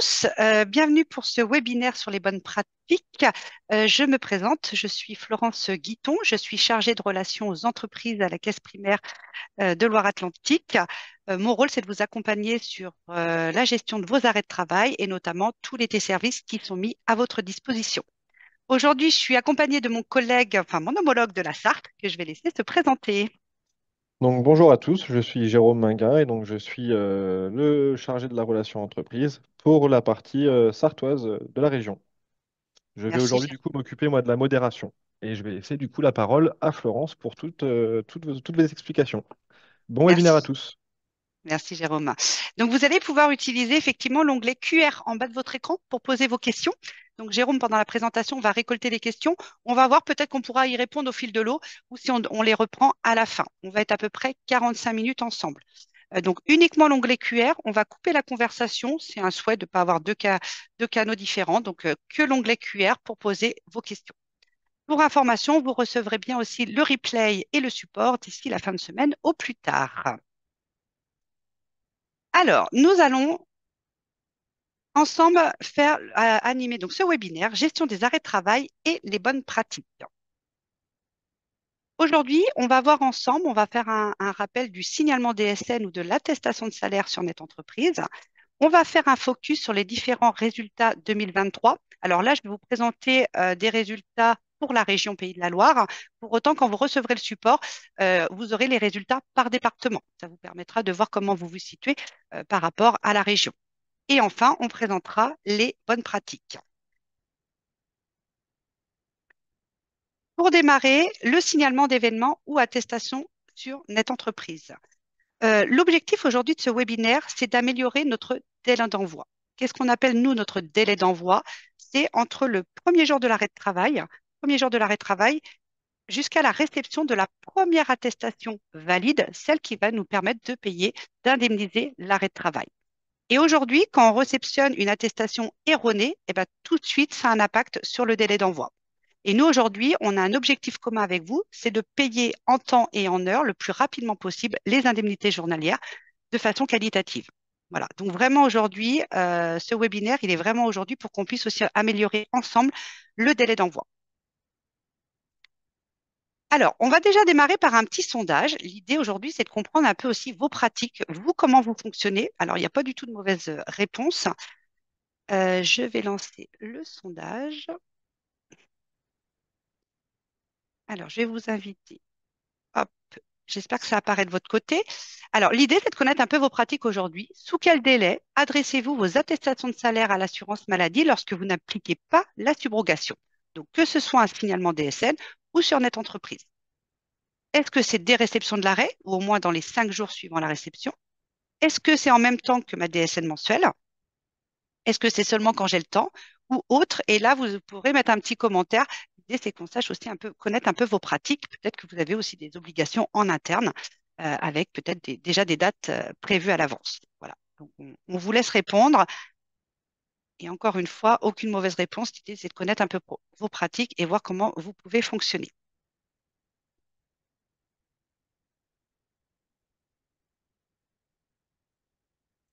tous, bienvenue pour ce webinaire sur les bonnes pratiques. Je me présente, je suis Florence Guiton, je suis chargée de relations aux entreprises à la Caisse primaire de Loire-Atlantique. Mon rôle, c'est de vous accompagner sur la gestion de vos arrêts de travail et notamment tous les services qui sont mis à votre disposition. Aujourd'hui, je suis accompagnée de mon collègue, enfin mon homologue de la Sarthe, que je vais laisser se présenter. Donc bonjour à tous, je suis Jérôme Minguin et donc je suis le chargé de la relation entreprise pour la partie sartoise de la région. Je vais Merci, aujourd'hui du coup m'occuper moi de la modération et je vais laisser du coup la parole à Florence pour toutes vos explications. Bon webinaire à merci. tous. Merci Jérôme. Donc vous allez pouvoir utiliser effectivement l'onglet QR en bas de votre écran pour poser vos questions. Donc Jérôme, pendant la présentation, va récolter les questions. On va voir peut-être qu'on pourra y répondre au fil de l'eau ou si on les reprend à la fin. On va être à peu près 45 minutes ensemble. Donc uniquement l'onglet QR, on va couper la conversation. C'est un souhait de ne pas avoir deux canaux différents. Donc que l'onglet QR pour poser vos questions. Pour information, vous recevrez bien aussi le replay et le support d'ici la fin de semaine au plus tard. Alors, nous allons ensemble faire animer donc ce webinaire, gestion des arrêts de travail et les bonnes pratiques. Aujourd'hui, on va voir ensemble, on va faire un rappel du signalement DSN ou de l'attestation de salaire sur notre entreprise. On va faire un focus sur les différents résultats 2023. Alors là, je vais vous présenter des résultats pour la région Pays de la Loire. Pour autant, quand vous recevrez le support, vous aurez les résultats par département. Ça vous permettra de voir comment vous vous situez par rapport à la région. Et enfin, on présentera les bonnes pratiques. Pour démarrer, le signalement d'événements ou attestation sur NetEntreprise. L'objectif aujourd'hui de ce webinaire, c'est d'améliorer notre délai d'envoi. Qu'est-ce qu'on appelle, nous, notre délai d'envoi? C'est entre le premier jour de l'arrêt de travail, jusqu'à la réception de la première attestation valide, celle qui va nous permettre de payer, d'indemniser l'arrêt de travail. Et aujourd'hui, quand on réceptionne une attestation erronée, eh ben, tout de suite, ça a un impact sur le délai d'envoi. Et nous, aujourd'hui, on a un objectif commun avec vous, c'est de payer en temps et en heure le plus rapidement possible les indemnités journalières de façon qualitative. Voilà. Donc vraiment aujourd'hui, ce webinaire, il est vraiment aujourd'hui pour qu'on puisse aussi améliorer ensemble le délai d'envoi. Alors, on va déjà démarrer par un petit sondage. L'idée aujourd'hui, c'est de comprendre un peu aussi vos pratiques, vous, comment vous fonctionnez. Alors, il n'y a pas du tout de mauvaise réponse. Je vais lancer le sondage. Alors, je vais vous inviter. Hop, j'espère que ça apparaît de votre côté. Alors, l'idée, c'est de connaître un peu vos pratiques aujourd'hui. Sous quel délai adressez-vous vos attestations de salaire à l'assurance maladie lorsque vous n'appliquez pas la subrogation? Donc, que ce soit un signalement DSN ou sur Net Entreprise. Est-ce que c'est dès réception de l'arrêt ou au moins dans les 5 jours suivant la réception? Est-ce que c'est en même temps que ma DSN mensuelle? Est-ce que c'est seulement quand j'ai le temps ou autre? Et là, vous pourrez mettre un petit commentaire. L'idée, c'est qu'on sache aussi un peu, connaître un peu vos pratiques. Peut-être que vous avez aussi des obligations en interne avec peut-être déjà des dates prévues à l'avance. Voilà. Donc, on vous laisse répondre. Et encore une fois, aucune mauvaise réponse. L'idée, c'est de connaître un peu vos pratiques et voir comment vous pouvez fonctionner.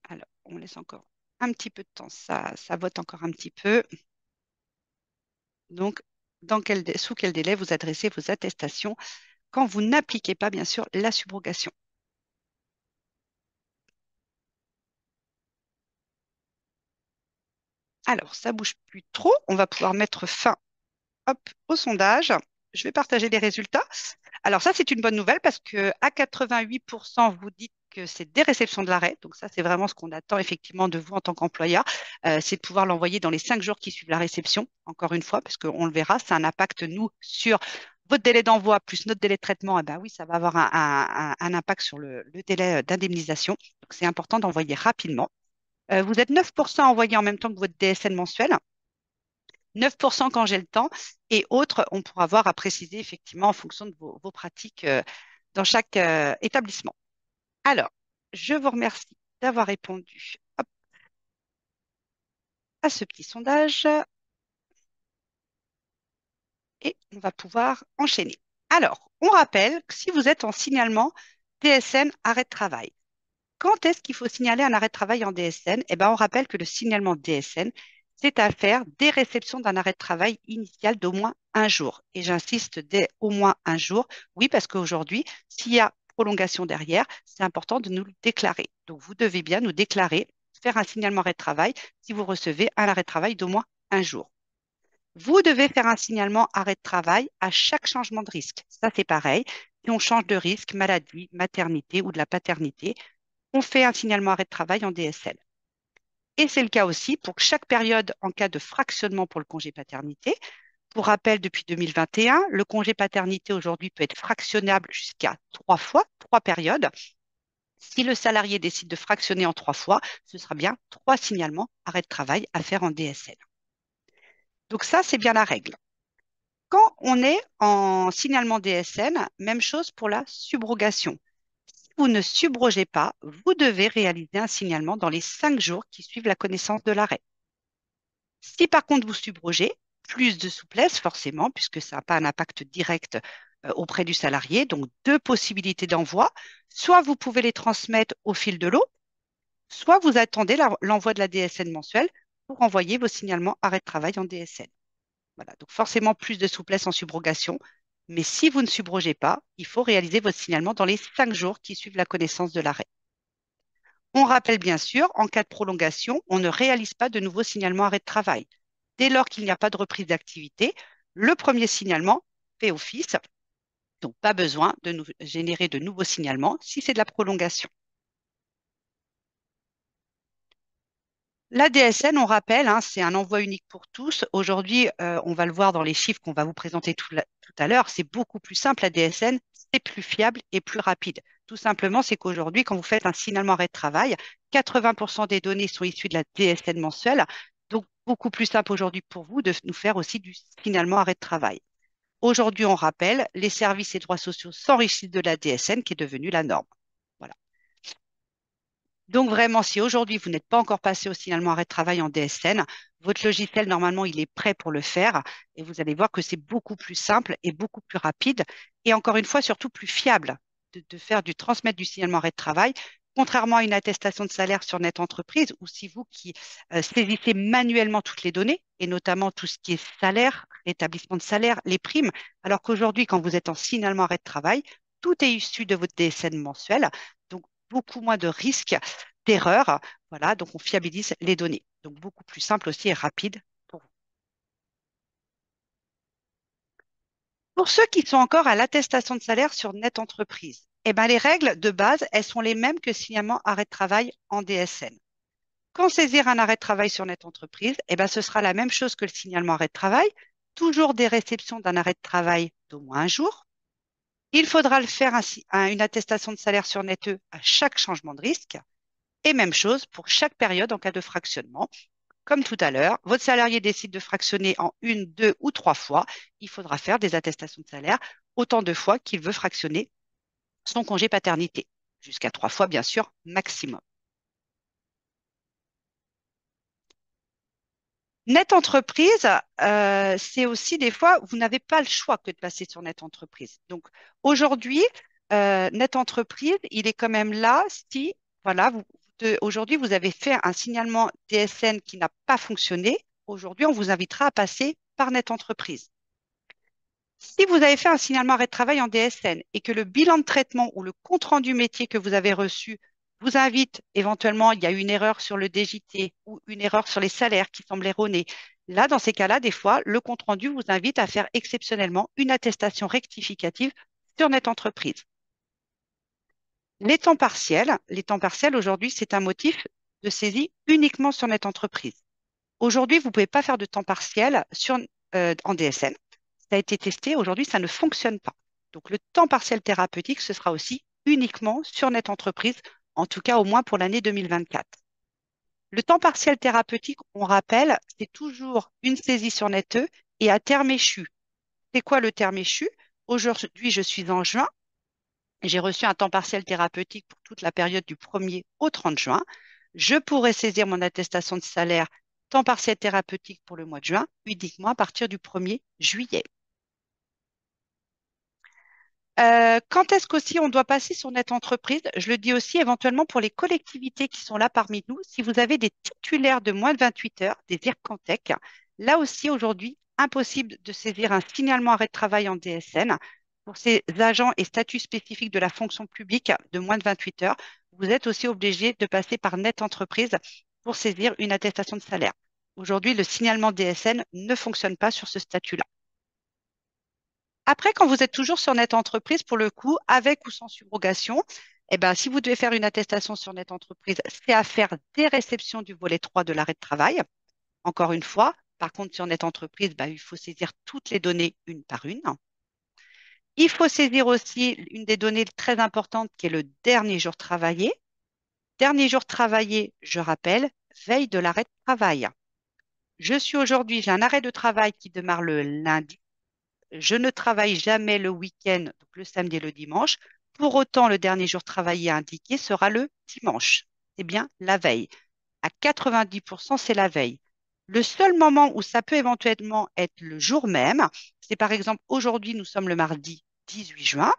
Alors, on laisse encore un petit peu de temps. Ça vote encore un petit peu. Donc, sous quel délai vous adressez vos attestations quand vous n'appliquez pas, bien sûr, la subrogation? Alors, ça bouge plus trop. On va pouvoir mettre fin, hop, au sondage. Je vais partager les résultats. Alors ça, c'est une bonne nouvelle parce que à 88%, vous dites que c'est des réceptions de l'arrêt. Donc ça, c'est vraiment ce qu'on attend effectivement de vous en tant qu'employeur. C'est de pouvoir l'envoyer dans les 5 jours qui suivent la réception, encore une fois, parce qu'on le verra, ça a un impact, nous, sur votre délai d'envoi plus notre délai de traitement. Eh ben oui, ça va avoir un impact sur le délai d'indemnisation. Donc c'est important d'envoyer rapidement. Vous êtes 9% envoyés en même temps que votre DSN mensuel. 9% quand j'ai le temps et autres, on pourra voir à préciser effectivement en fonction de vos pratiques dans chaque établissement. Alors, je vous remercie d'avoir répondu hop, à ce petit sondage et on va pouvoir enchaîner. Alors, on rappelle que si vous êtes en signalement TSN arrêt de travail, Quand est-ce qu'il faut signaler un arrêt de travail en DSN? Eh ben, on rappelle que le signalement DSN, c'est à faire dès réception d'un arrêt de travail initial d'au moins un jour. Et j'insiste, dès au moins un jour. Oui, parce qu'aujourd'hui, s'il y a prolongation derrière, c'est important de nous le déclarer. Donc, vous devez bien nous déclarer, faire un signalement arrêt de travail si vous recevez un arrêt de travail d'au moins un jour. Vous devez faire un signalement arrêt de travail à chaque changement de risque. Ça, c'est pareil. Si on change de risque, maladie, maternité ou de la paternité, on fait un signalement arrêt de travail en DSL. Et c'est le cas aussi pour chaque période en cas de fractionnement pour le congé paternité. Pour rappel, depuis 2021, le congé paternité aujourd'hui peut être fractionnable jusqu'à 3 fois, 3 périodes. Si le salarié décide de fractionner en 3 fois, ce sera bien 3 signalements arrêt de travail à faire en DSL. Donc ça, c'est bien la règle. Quand on est en signalement DSN, même chose pour la subrogation. Si vous ne subrogez pas, vous devez réaliser un signalement dans les 5 jours qui suivent la connaissance de l'arrêt. Si par contre vous subrogez, plus de souplesse forcément, puisque ça n'a pas un impact direct auprès du salarié, donc 2 possibilités d'envoi. Soit vous pouvez les transmettre au fil de l'eau, soit vous attendez l'envoi de la DSN mensuelle pour envoyer vos signalements arrêt de travail en DSN. Voilà, donc forcément plus de souplesse en subrogation. Mais si vous ne subrogez pas, il faut réaliser votre signalement dans les 5 jours qui suivent la connaissance de l'arrêt. On rappelle bien sûr, en cas de prolongation, on ne réalise pas de nouveau signalement arrêt de travail. Dès lors qu'il n'y a pas de reprise d'activité, le premier signalement fait office. Donc, pas besoin de générer de nouveaux signalements si c'est de la prolongation. La DSN, on rappelle, hein, c'est un envoi unique pour tous. Aujourd'hui, on va le voir dans les chiffres qu'on va vous présenter tout à l'heure, c'est beaucoup plus simple. La DSN, c'est plus fiable et plus rapide. Tout simplement, c'est qu'aujourd'hui, quand vous faites un signalement arrêt de travail, 80% des données sont issues de la DSN mensuelle. Donc, beaucoup plus simple aujourd'hui pour vous de nous faire aussi du signalement arrêt de travail. Aujourd'hui, on rappelle, les services et droits sociaux s'enrichissent de la DSN qui est devenue la norme. Voilà. Donc vraiment, si aujourd'hui vous n'êtes pas encore passé au signalement arrêt de travail en DSN, votre logiciel, normalement, il est prêt pour le faire et vous allez voir que c'est beaucoup plus simple et beaucoup plus rapide et encore une fois, surtout plus fiable de faire du transmettre du signalement arrêt de travail, contrairement à une attestation de salaire sur Net Entreprise ou si vous qui saisissez manuellement toutes les données et notamment tout ce qui est salaire, rétablissement de salaire, les primes, alors qu'aujourd'hui, quand vous êtes en signalement arrêt de travail, tout est issu de votre DSN mensuel. Donc, beaucoup moins de risques d'erreur. Voilà, donc on fiabilise les données. Donc beaucoup plus simple aussi et rapide pour vous. Pour ceux qui sont encore à l'attestation de salaire sur Net Entreprise, eh ben, les règles de base, elles sont les mêmes que signalement arrêt de travail en DSN. Quand saisir un arrêt de travail sur Net Entreprise, eh ben, ce sera la même chose que le signalement arrêt de travail, toujours des réceptions d'un arrêt de travail d'au moins un jour. Il faudra le faire une attestation de salaire sur NetE à chaque changement de risque. Et même chose pour chaque période en cas de fractionnement. Comme tout à l'heure, votre salarié décide de fractionner en 1, 2 ou 3 fois, il faudra faire des attestations de salaire autant de fois qu'il veut fractionner son congé paternité. Jusqu'à 3 fois, bien sûr, maximum. Net entreprise, c'est aussi des fois, vous n'avez pas le choix que de passer sur net entreprise. Donc aujourd'hui, net entreprise, il est quand même là si, voilà, aujourd'hui, vous avez fait un signalement DSN qui n'a pas fonctionné. Aujourd'hui, on vous invitera à passer par net entreprise. Si vous avez fait un signalement arrêt de travail en DSN et que le bilan de traitement ou le compte-rendu métier que vous avez reçu vous invite, éventuellement, il y a une erreur sur le DJT ou une erreur sur les salaires qui semble erronée. Là, dans ces cas-là, des fois, le compte-rendu vous invite à faire exceptionnellement une attestation rectificative sur Net Entreprise. Les temps partiels aujourd'hui, c'est un motif de saisie uniquement sur Net Entreprise. Aujourd'hui, vous ne pouvez pas faire de temps partiel en DSN. Ça a été testé. Aujourd'hui, ça ne fonctionne pas. Donc, le temps partiel thérapeutique, ce sera aussi uniquement sur Net Entreprise, en tout cas au moins pour l'année 2024. Le temps partiel thérapeutique, on rappelle, c'est toujours une saisie sur NetE et à terme échu. C'est quoi le terme échu? Aujourd'hui, je suis en juin. J'ai reçu un temps partiel thérapeutique pour toute la période du 1er au 30 juin. Je pourrais saisir mon attestation de salaire temps partiel thérapeutique pour le mois de juin uniquement à partir du 1er juillet. Quand est-ce qu'aussi on doit passer sur notre entreprise? Je le dis aussi éventuellement pour les collectivités qui sont là parmi nous. Si vous avez des titulaires de moins de 28 heures, des IRCANTEC, là aussi aujourd'hui, impossible de saisir un signalement arrêt de travail en DSN. Pour ces agents et statuts spécifiques de la fonction publique de moins de 28 heures, vous êtes aussi obligé de passer par Net Entreprise pour saisir une attestation de salaire. Aujourd'hui, le signalement DSN ne fonctionne pas sur ce statut-là. Après, quand vous êtes toujours sur Net Entreprise, pour le coup, avec ou sans subrogation, eh ben, si vous devez faire une attestation sur Net Entreprise, c'est à faire dès réception du volet 3 de l'arrêt de travail. Encore une fois, par contre, sur Net Entreprise, il faut saisir toutes les données une par une. Il faut saisir aussi une des données très importantes qui est le dernier jour travaillé. Dernier jour travaillé, je rappelle, veille de l'arrêt de travail. J'ai un arrêt de travail qui démarre le lundi. Je ne travaille jamais le week-end, donc le samedi et le dimanche. Pour autant, le dernier jour travaillé indiqué sera le dimanche. C'est bien la veille. À 90%, c'est la veille. Le seul moment où ça peut éventuellement être le jour même, c'est par exemple aujourd'hui, nous sommes le mardi 18 juin.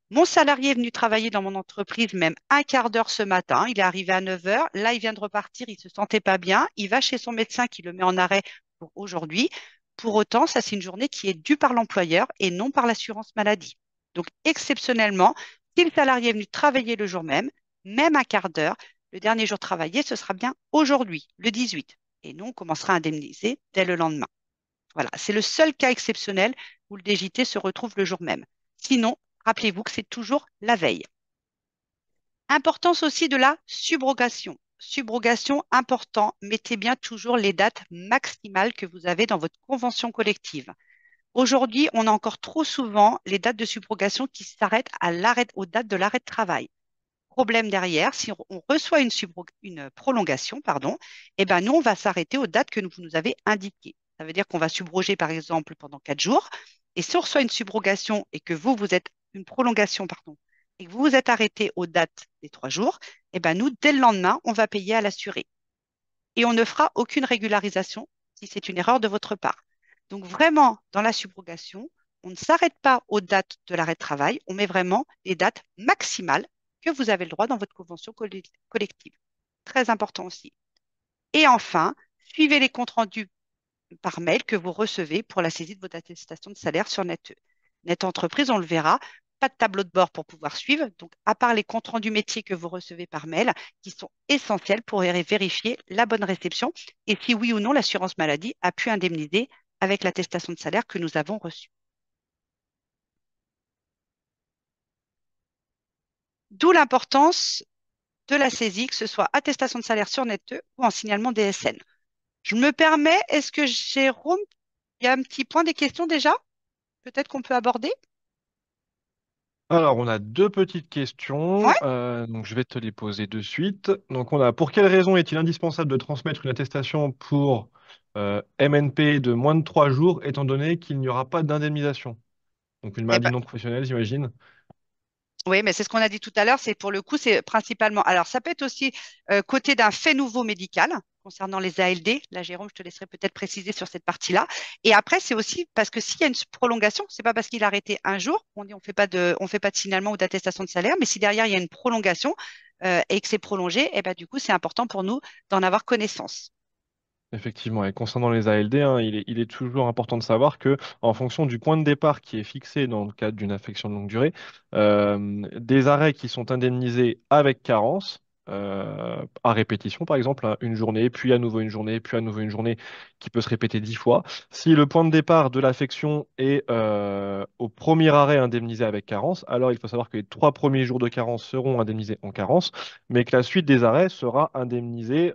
Mon salarié est venu travailler dans mon entreprise même un quart d'heure ce matin. Il est arrivé à 9 heures. Là, il vient de repartir. Il se sentait pas bien. Il va chez son médecin qui le met en arrêt pour aujourd'hui. Pour autant, ça, c'est une journée qui est due par l'employeur et non par l'assurance maladie. Donc, exceptionnellement, si le salarié est venu travailler le jour même, même un quart d'heure, le dernier jour travaillé, ce sera bien aujourd'hui, le 18. Et nous, on commencera à indemniser dès le lendemain. Voilà, c'est le seul cas exceptionnel où le DJT se retrouve le jour même. Sinon, rappelez-vous que c'est toujours la veille. Importance aussi de la subrogation. Subrogation important, mettez bien toujours les dates maximales que vous avez dans votre convention collective. Aujourd'hui, on a encore trop souvent les dates de subrogation qui s'arrêtent aux dates de l'arrêt de travail. Problème derrière, si on reçoit une prolongation, pardon, eh ben nous, on va s'arrêter aux dates que vous nous avez indiquées. Ça veut dire qu'on va subroger, par exemple, pendant 4 jours. Et si on reçoit une subrogation et que vous êtes une prolongation, pardon, et que vous vous êtes arrêté aux dates des 3 jours, eh ben nous, dès le lendemain, on va payer à l'assuré. Et on ne fera aucune régularisation si c'est une erreur de votre part. Donc vraiment, dans la subrogation, on ne s'arrête pas aux dates de l'arrêt de travail, on met vraiment les dates maximales que vous avez le droit dans votre convention collective. Très important aussi. Et enfin, suivez les comptes rendus par mail que vous recevez pour la saisie de votre attestation de salaire sur NetE. Net Entreprise, on le verra, pas de tableau de bord pour pouvoir suivre. Donc, à part les comptes rendus métiers que vous recevez par mail, qui sont essentiels pour vérifier la bonne réception et si oui ou non l'assurance maladie a pu indemniser avec l'attestation de salaire que nous avons reçue. D'où l'importance de la saisie, que ce soit attestation de salaire sur NetE ou en signalement DSN. Je me permets, est-ce que Jérôme, il y a un petit point des questions déjà? Peut-être qu'on peut aborder? Alors, on a deux petites questions, Ouais. donc je vais te les poser de suite. Donc, on a pour quelle raison est-il indispensable de transmettre une attestation pour MNP de moins de 3 jours, étant donné qu'il n'y aura pas d'indemnisation? Donc, une Eh maladie ben, non professionnelle, j'imagine. oui, mais c'est ce qu'on a dit tout à l'heure, c'est pour le coup, c'est principalement. Alors, ça peut être aussi côté d'un fait nouveau médical concernant les ALD. Là, Jérôme, je te laisserai peut-être préciser sur cette partie-là. Et après, c'est aussi parce que s'il y a une prolongation, c'est pas parce qu'il a arrêté un jour, on dit on fait pas de signalement ou d'attestation de salaire, mais si derrière il y a une prolongation et que c'est prolongé, et ben du coup, c'est important pour nous d'en avoir connaissance. Effectivement, et concernant les ALD, hein, il est toujours important de savoir que, en fonction du point de départ qui est fixé dans le cadre d'une affection de longue durée, des arrêts qui sont indemnisés avec carence, à répétition par exemple, hein, une journée, puis à nouveau une journée, puis à nouveau une journée, qui peut se répéter 10 fois. Si le point de départ de l'affection est au premier arrêt indemnisé avec carence, alors il faut savoir que les 3 premiers jours de carence seront indemnisés en carence, mais que la suite des arrêts sera indemnisée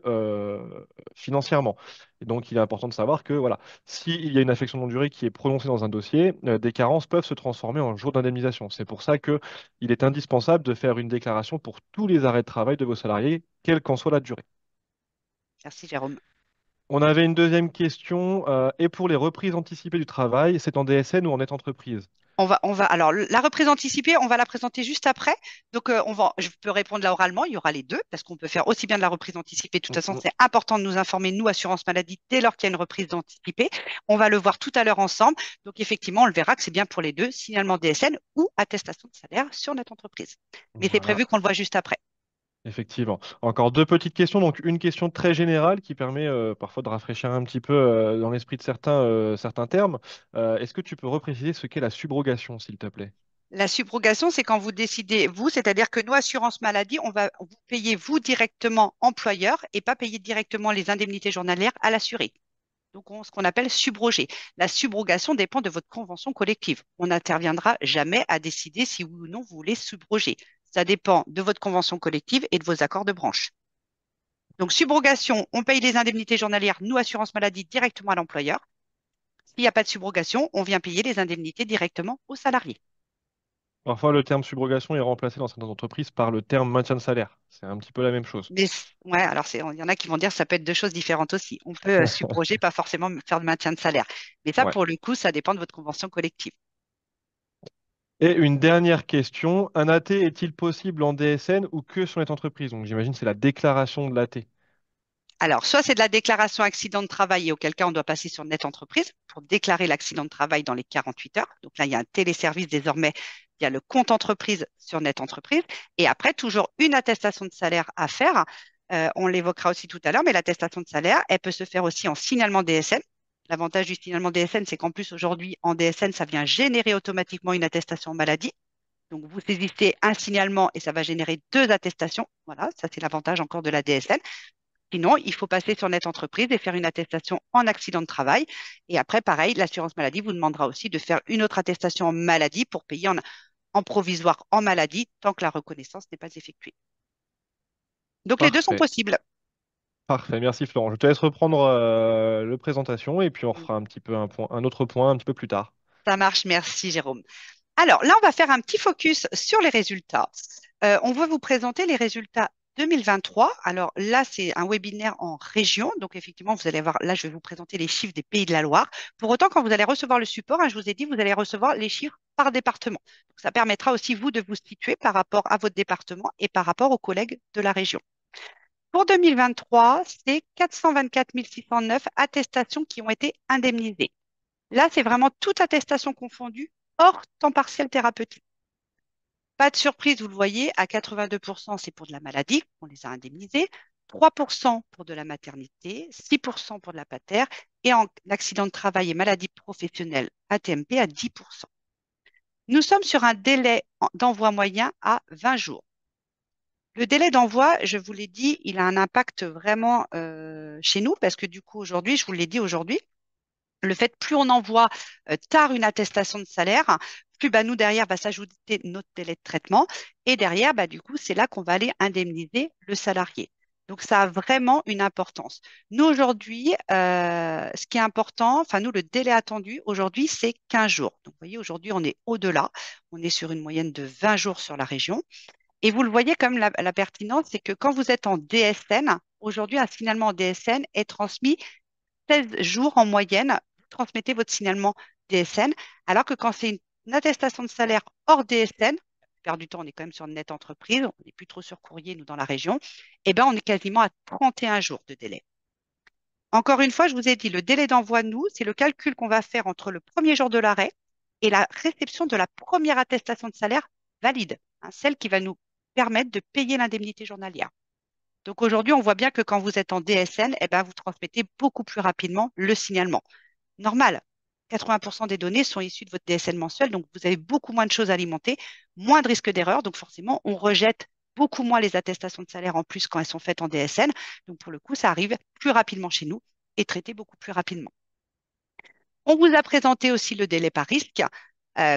financièrement. Et donc, il est important de savoir que, voilà, s'il y a une affection de longue durée qui est prononcée dans un dossier, des carences peuvent se transformer en jours d'indemnisation. C'est pour ça que il est indispensable de faire une déclaration pour tous les arrêts de travail de vos salariés, quelle qu'en soit la durée. Merci, Jérôme. On avait une deuxième question. Et pour les reprises anticipées du travail, c'est en DSN ou en net entreprise? Alors, la reprise anticipée, on va la présenter juste après. Donc, je peux répondre là oralement. Il y aura les deux parce qu'on peut faire aussi bien de la reprise anticipée. De toute Mm, façon, mm. c'est important de nous informer, nous, assurance maladie, dès lors qu'il y a une reprise anticipée. On va le voir tout à l'heure ensemble. Donc, effectivement, on le verra que c'est bien pour les deux, signalement DSN ou attestation de salaire sur notre entreprise. Mais c'est Voilà. prévu qu'on le voit juste après. Effectivement. Encore deux petites questions. Donc, une question très générale qui permet parfois de rafraîchir un petit peu dans l'esprit de certains termes. Est-ce que tu peux repréciser ce qu'est la subrogation, s'il te plaît? La subrogation, c'est quand vous décidez, vous, c'est-à-dire que nous, assurance maladie, on va vous payer vous directement employeur et pas payer directement les indemnités journalières à l'assuré. Donc, ce qu'on appelle subroger. La subrogation dépend de votre convention collective. On n'interviendra jamais à décider si oui ou non vous voulez subroger. Ça dépend de votre convention collective et de vos accords de branche. Donc, subrogation, on paye les indemnités journalières, nous, assurance maladie, directement à l'employeur. S'il n'y a pas de subrogation, on vient payer les indemnités directement aux salariés. Parfois, le terme subrogation est remplacé dans certaines entreprises par le terme maintien de salaire. C'est un petit peu la même chose. Ouais, alors il y en a qui vont dire que ça peut être deux choses différentes aussi. On peut subroger, pas forcément faire de maintien de salaire. Mais ça, Ouais. pour le coup, ça dépend de votre convention collective. Et une dernière question. Un AT est-il possible en DSN ou que sur les entreprises? Donc, j'imagine que c'est la déclaration de l'AT. Alors, soit c'est de la déclaration accident de travail et auquel cas on doit passer sur Net Entreprise pour déclarer l'accident de travail dans les 48 heures. Donc là, il y a un téléservice désormais, il y a le compte entreprise sur Net Entreprise. Et après, toujours une attestation de salaire à faire. On l'évoquera aussi tout à l'heure, mais l'attestation de salaire, elle peut se faire aussi en signalement DSN. L'avantage du signalement DSN, c'est qu'en plus, aujourd'hui, en DSN, ça vient générer automatiquement une attestation maladie. Donc, vous saisissez un signalement et ça va générer deux attestations. Voilà, ça, c'est l'avantage encore de la DSN. Sinon, il faut passer sur Net Entreprise et faire une attestation en accident de travail. Et après, pareil, l'assurance maladie vous demandera aussi de faire une autre attestation en maladie pour payer en provisoire en maladie tant que la reconnaissance n'est pas effectuée. Donc, les deux sont Parfait. possibles. Parfait. Merci Florent. Je te laisse reprendre le présentation et puis on fera un petit peu un autre point un petit peu plus tard. Ça marche, merci Jérôme. Alors là, on va faire un petit focus sur les résultats. On va vous présenter les résultats 2023. Alors là, c'est un webinaire en région. Donc effectivement, vous allez voir, là, je vais vous présenter les chiffres des Pays de la Loire. Pour autant, quand vous allez recevoir le support, hein, je vous ai dit, vous allez recevoir les chiffres par département. Donc, ça permettra aussi, vous, de vous situer par rapport à votre département et par rapport aux collègues de la région. Pour 2023, c'est 424 609 attestations qui ont été indemnisées. Là, c'est vraiment toute attestation confondue, hors temps partiel thérapeutique. Pas de surprise, vous le voyez, à 82%, c'est pour de la maladie, on les a indemnisés, 3% pour de la maternité, 6% pour de la pater, et en accident de travail et maladie professionnelle, ATMP, à 10%. Nous sommes sur un délai d'envoi moyen à 20 jours. Le délai d'envoi, je vous l'ai dit, il a un impact vraiment chez nous, parce que du coup, aujourd'hui, je vous l'ai dit aujourd'hui, le fait, plus on envoie tard une attestation de salaire, plus bah, nous, derrière, va s'ajouter notre délai de traitement. Et derrière, bah, du coup, c'est là qu'on va aller indemniser le salarié. Donc, ça a vraiment une importance. Nous, aujourd'hui, ce qui est important, enfin, nous, le délai attendu aujourd'hui, c'est 15 jours. Donc, vous voyez, aujourd'hui, on est au-delà. On est sur une moyenne de 20 jours sur la région. Et vous le voyez comme la pertinence, c'est que quand vous êtes en DSN, aujourd'hui, un signalement en DSN est transmis 16 jours en moyenne, vous transmettez votre signalement DSN, alors que quand c'est une attestation de salaire hors DSN, la plupart du temps, on est quand même sur une nette entreprise, on n'est plus trop sur courrier, nous, dans la région, eh ben, on est quasiment à 31 jours de délai. Encore une fois, je vous ai dit, le délai d'envoi, nous, c'est le calcul qu'on va faire entre le premier jour de l'arrêt et la réception de la première attestation de salaire valide, hein, celle qui va nous permettre de payer l'indemnité journalière. Donc aujourd'hui, on voit bien que quand vous êtes en DSN, eh ben, vous transmettez beaucoup plus rapidement le signalement. Normal, 80% des données sont issues de votre DSN mensuel, donc vous avez beaucoup moins de choses à alimenter, moins de risques d'erreur, donc forcément, on rejette beaucoup moins les attestations de salaire en plus quand elles sont faites en DSN. Donc pour le coup, ça arrive plus rapidement chez nous et traité beaucoup plus rapidement. On vous a présenté aussi le délai par risque.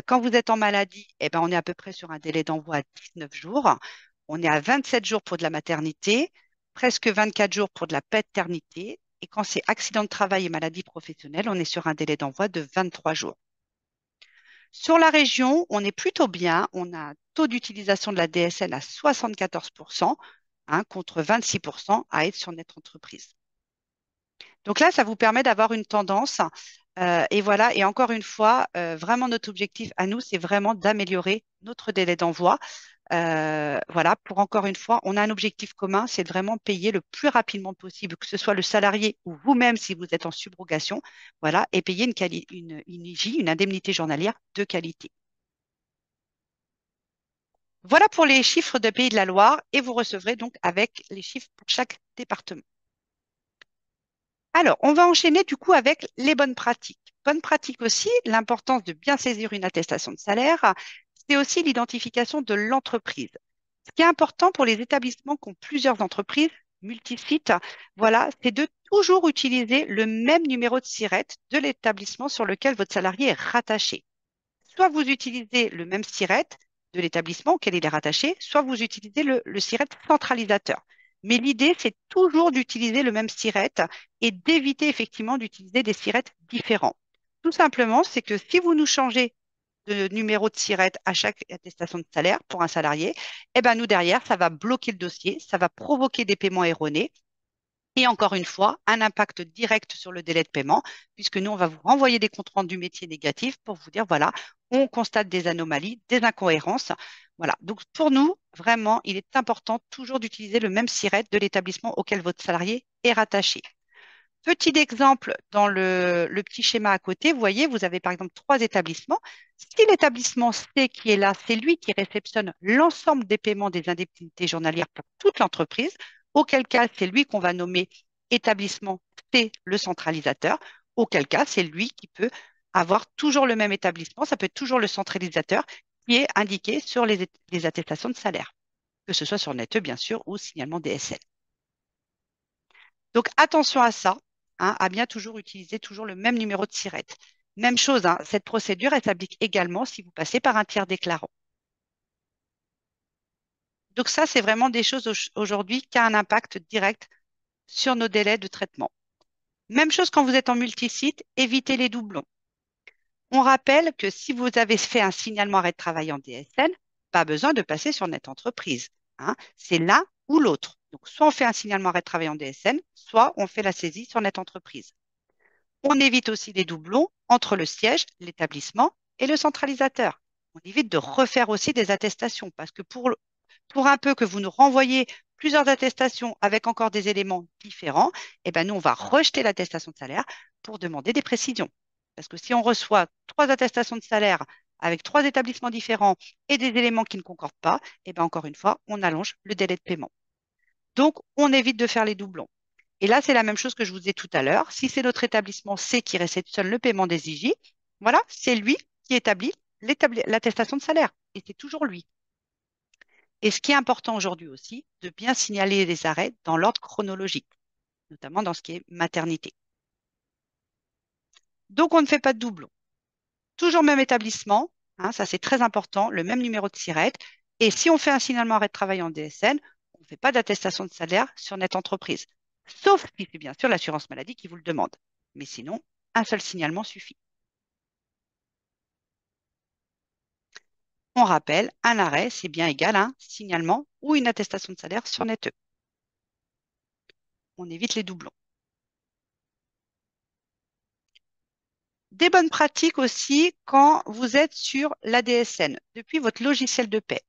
Quand vous êtes en maladie, eh ben, on est à peu près sur un délai d'envoi à 19 jours. On est à 27 jours pour de la maternité, presque 24 jours pour de la paternité. Et quand c'est accident de travail et maladie professionnelle, on est sur un délai d'envoi de 23 jours. Sur la région, on est plutôt bien. On a un taux d'utilisation de la DSN à 74%, hein, contre 26% à être sur notre entreprise. Donc là, ça vous permet d'avoir une tendance. Et voilà, et encore une fois, vraiment notre objectif à nous, c'est vraiment d'améliorer notre délai d'envoi. Voilà, pour encore une fois, on a un objectif commun, c'est de vraiment payer le plus rapidement possible, que ce soit le salarié ou vous-même si vous êtes en subrogation, voilà, et payer une IJ, une indemnité journalière de qualité. Voilà pour les chiffres de Pays de la Loire et vous recevrez donc avec les chiffres pour chaque département. Alors, on va enchaîner du coup avec les bonnes pratiques. Bonne pratique aussi, l'importance de bien saisir une attestation de salaire, c'est aussi l'identification de l'entreprise. Ce qui est important pour les établissements qui ont plusieurs entreprises, multisites, voilà, c'est de toujours utiliser le même numéro de SIRET de l'établissement sur lequel votre salarié est rattaché. Soit vous utilisez le même SIRET de l'établissement auquel il est rattaché, soit vous utilisez le SIRET centralisateur. Mais l'idée, c'est toujours d'utiliser le même SIRET et d'éviter effectivement d'utiliser des SIRET différents. Tout simplement, c'est que si vous nous changez de numéro de SIRET à chaque attestation de salaire pour un salarié, eh ben nous derrière, ça va bloquer le dossier, ça va provoquer des paiements erronés et encore une fois, un impact direct sur le délai de paiement, puisque nous, on va vous renvoyer des comptes rendus métiers négatifs pour vous dire, voilà, on constate des anomalies, des incohérences. Voilà. Donc, pour nous, vraiment, il est important toujours d'utiliser le même SIRET de l'établissement auquel votre salarié est rattaché. Petit exemple dans le petit schéma à côté, vous voyez, vous avez par exemple trois établissements. Si l'établissement C qui est là, c'est lui qui réceptionne l'ensemble des paiements des indemnités journalières pour toute l'entreprise, auquel cas c'est lui qu'on va nommer établissement C, le centralisateur, auquel cas c'est lui qui peut avoir toujours le même établissement, ça peut être toujours le centralisateur qui est indiqué sur les attestations de salaire, que ce soit sur NetE bien sûr ou signalement DSL. Donc attention à ça, hein, à bien toujours utiliser toujours le même numéro de SIRET. Même chose, hein, cette procédure, elle s'applique également si vous passez par un tiers déclarant. Donc ça, c'est vraiment des choses aujourd'hui qui ont un impact direct sur nos délais de traitement. Même chose quand vous êtes en multisite, évitez les doublons. On rappelle que si vous avez fait un signalement arrêt de travail en DSN, pas besoin de passer sur Net Entreprise, hein. C'est l'un ou l'autre. Donc soit on fait un signalement arrêt de travail en DSN, soit on fait la saisie sur Net Entreprise. On évite aussi les doublons entre le siège, l'établissement et le centralisateur. On évite de refaire aussi des attestations parce que pour un peu que vous nous renvoyez plusieurs attestations avec encore des éléments différents, eh ben nous, on va rejeter l'attestation de salaire pour demander des précisions. Parce que si on reçoit trois attestations de salaire avec trois établissements différents et des éléments qui ne concordent pas, eh ben encore une fois, on allonge le délai de paiement. Donc, on évite de faire les doublons. Et là, c'est la même chose que je vous ai tout à l'heure. Si c'est notre établissement C qui réceptionne le paiement des IJ, voilà, c'est lui qui établit l'attestation de salaire. Et c'est toujours lui. Et ce qui est important aujourd'hui aussi, de bien signaler les arrêts dans l'ordre chronologique, notamment dans ce qui est maternité. Donc, on ne fait pas de doublons. Toujours même établissement, hein, ça c'est très important, le même numéro de SIRET. Et si on fait un signalement arrêt de travail en DSN, on ne fait pas d'attestation de salaire sur Net Entreprise. Sauf si c'est bien sûr l'assurance maladie qui vous le demande. Mais sinon, un seul signalement suffit. On rappelle, un arrêt, c'est bien égal à un signalement ou une attestation de salaire sur NetE. On évite les doublons. Des bonnes pratiques aussi quand vous êtes sur l'ADSN, depuis votre logiciel de paie.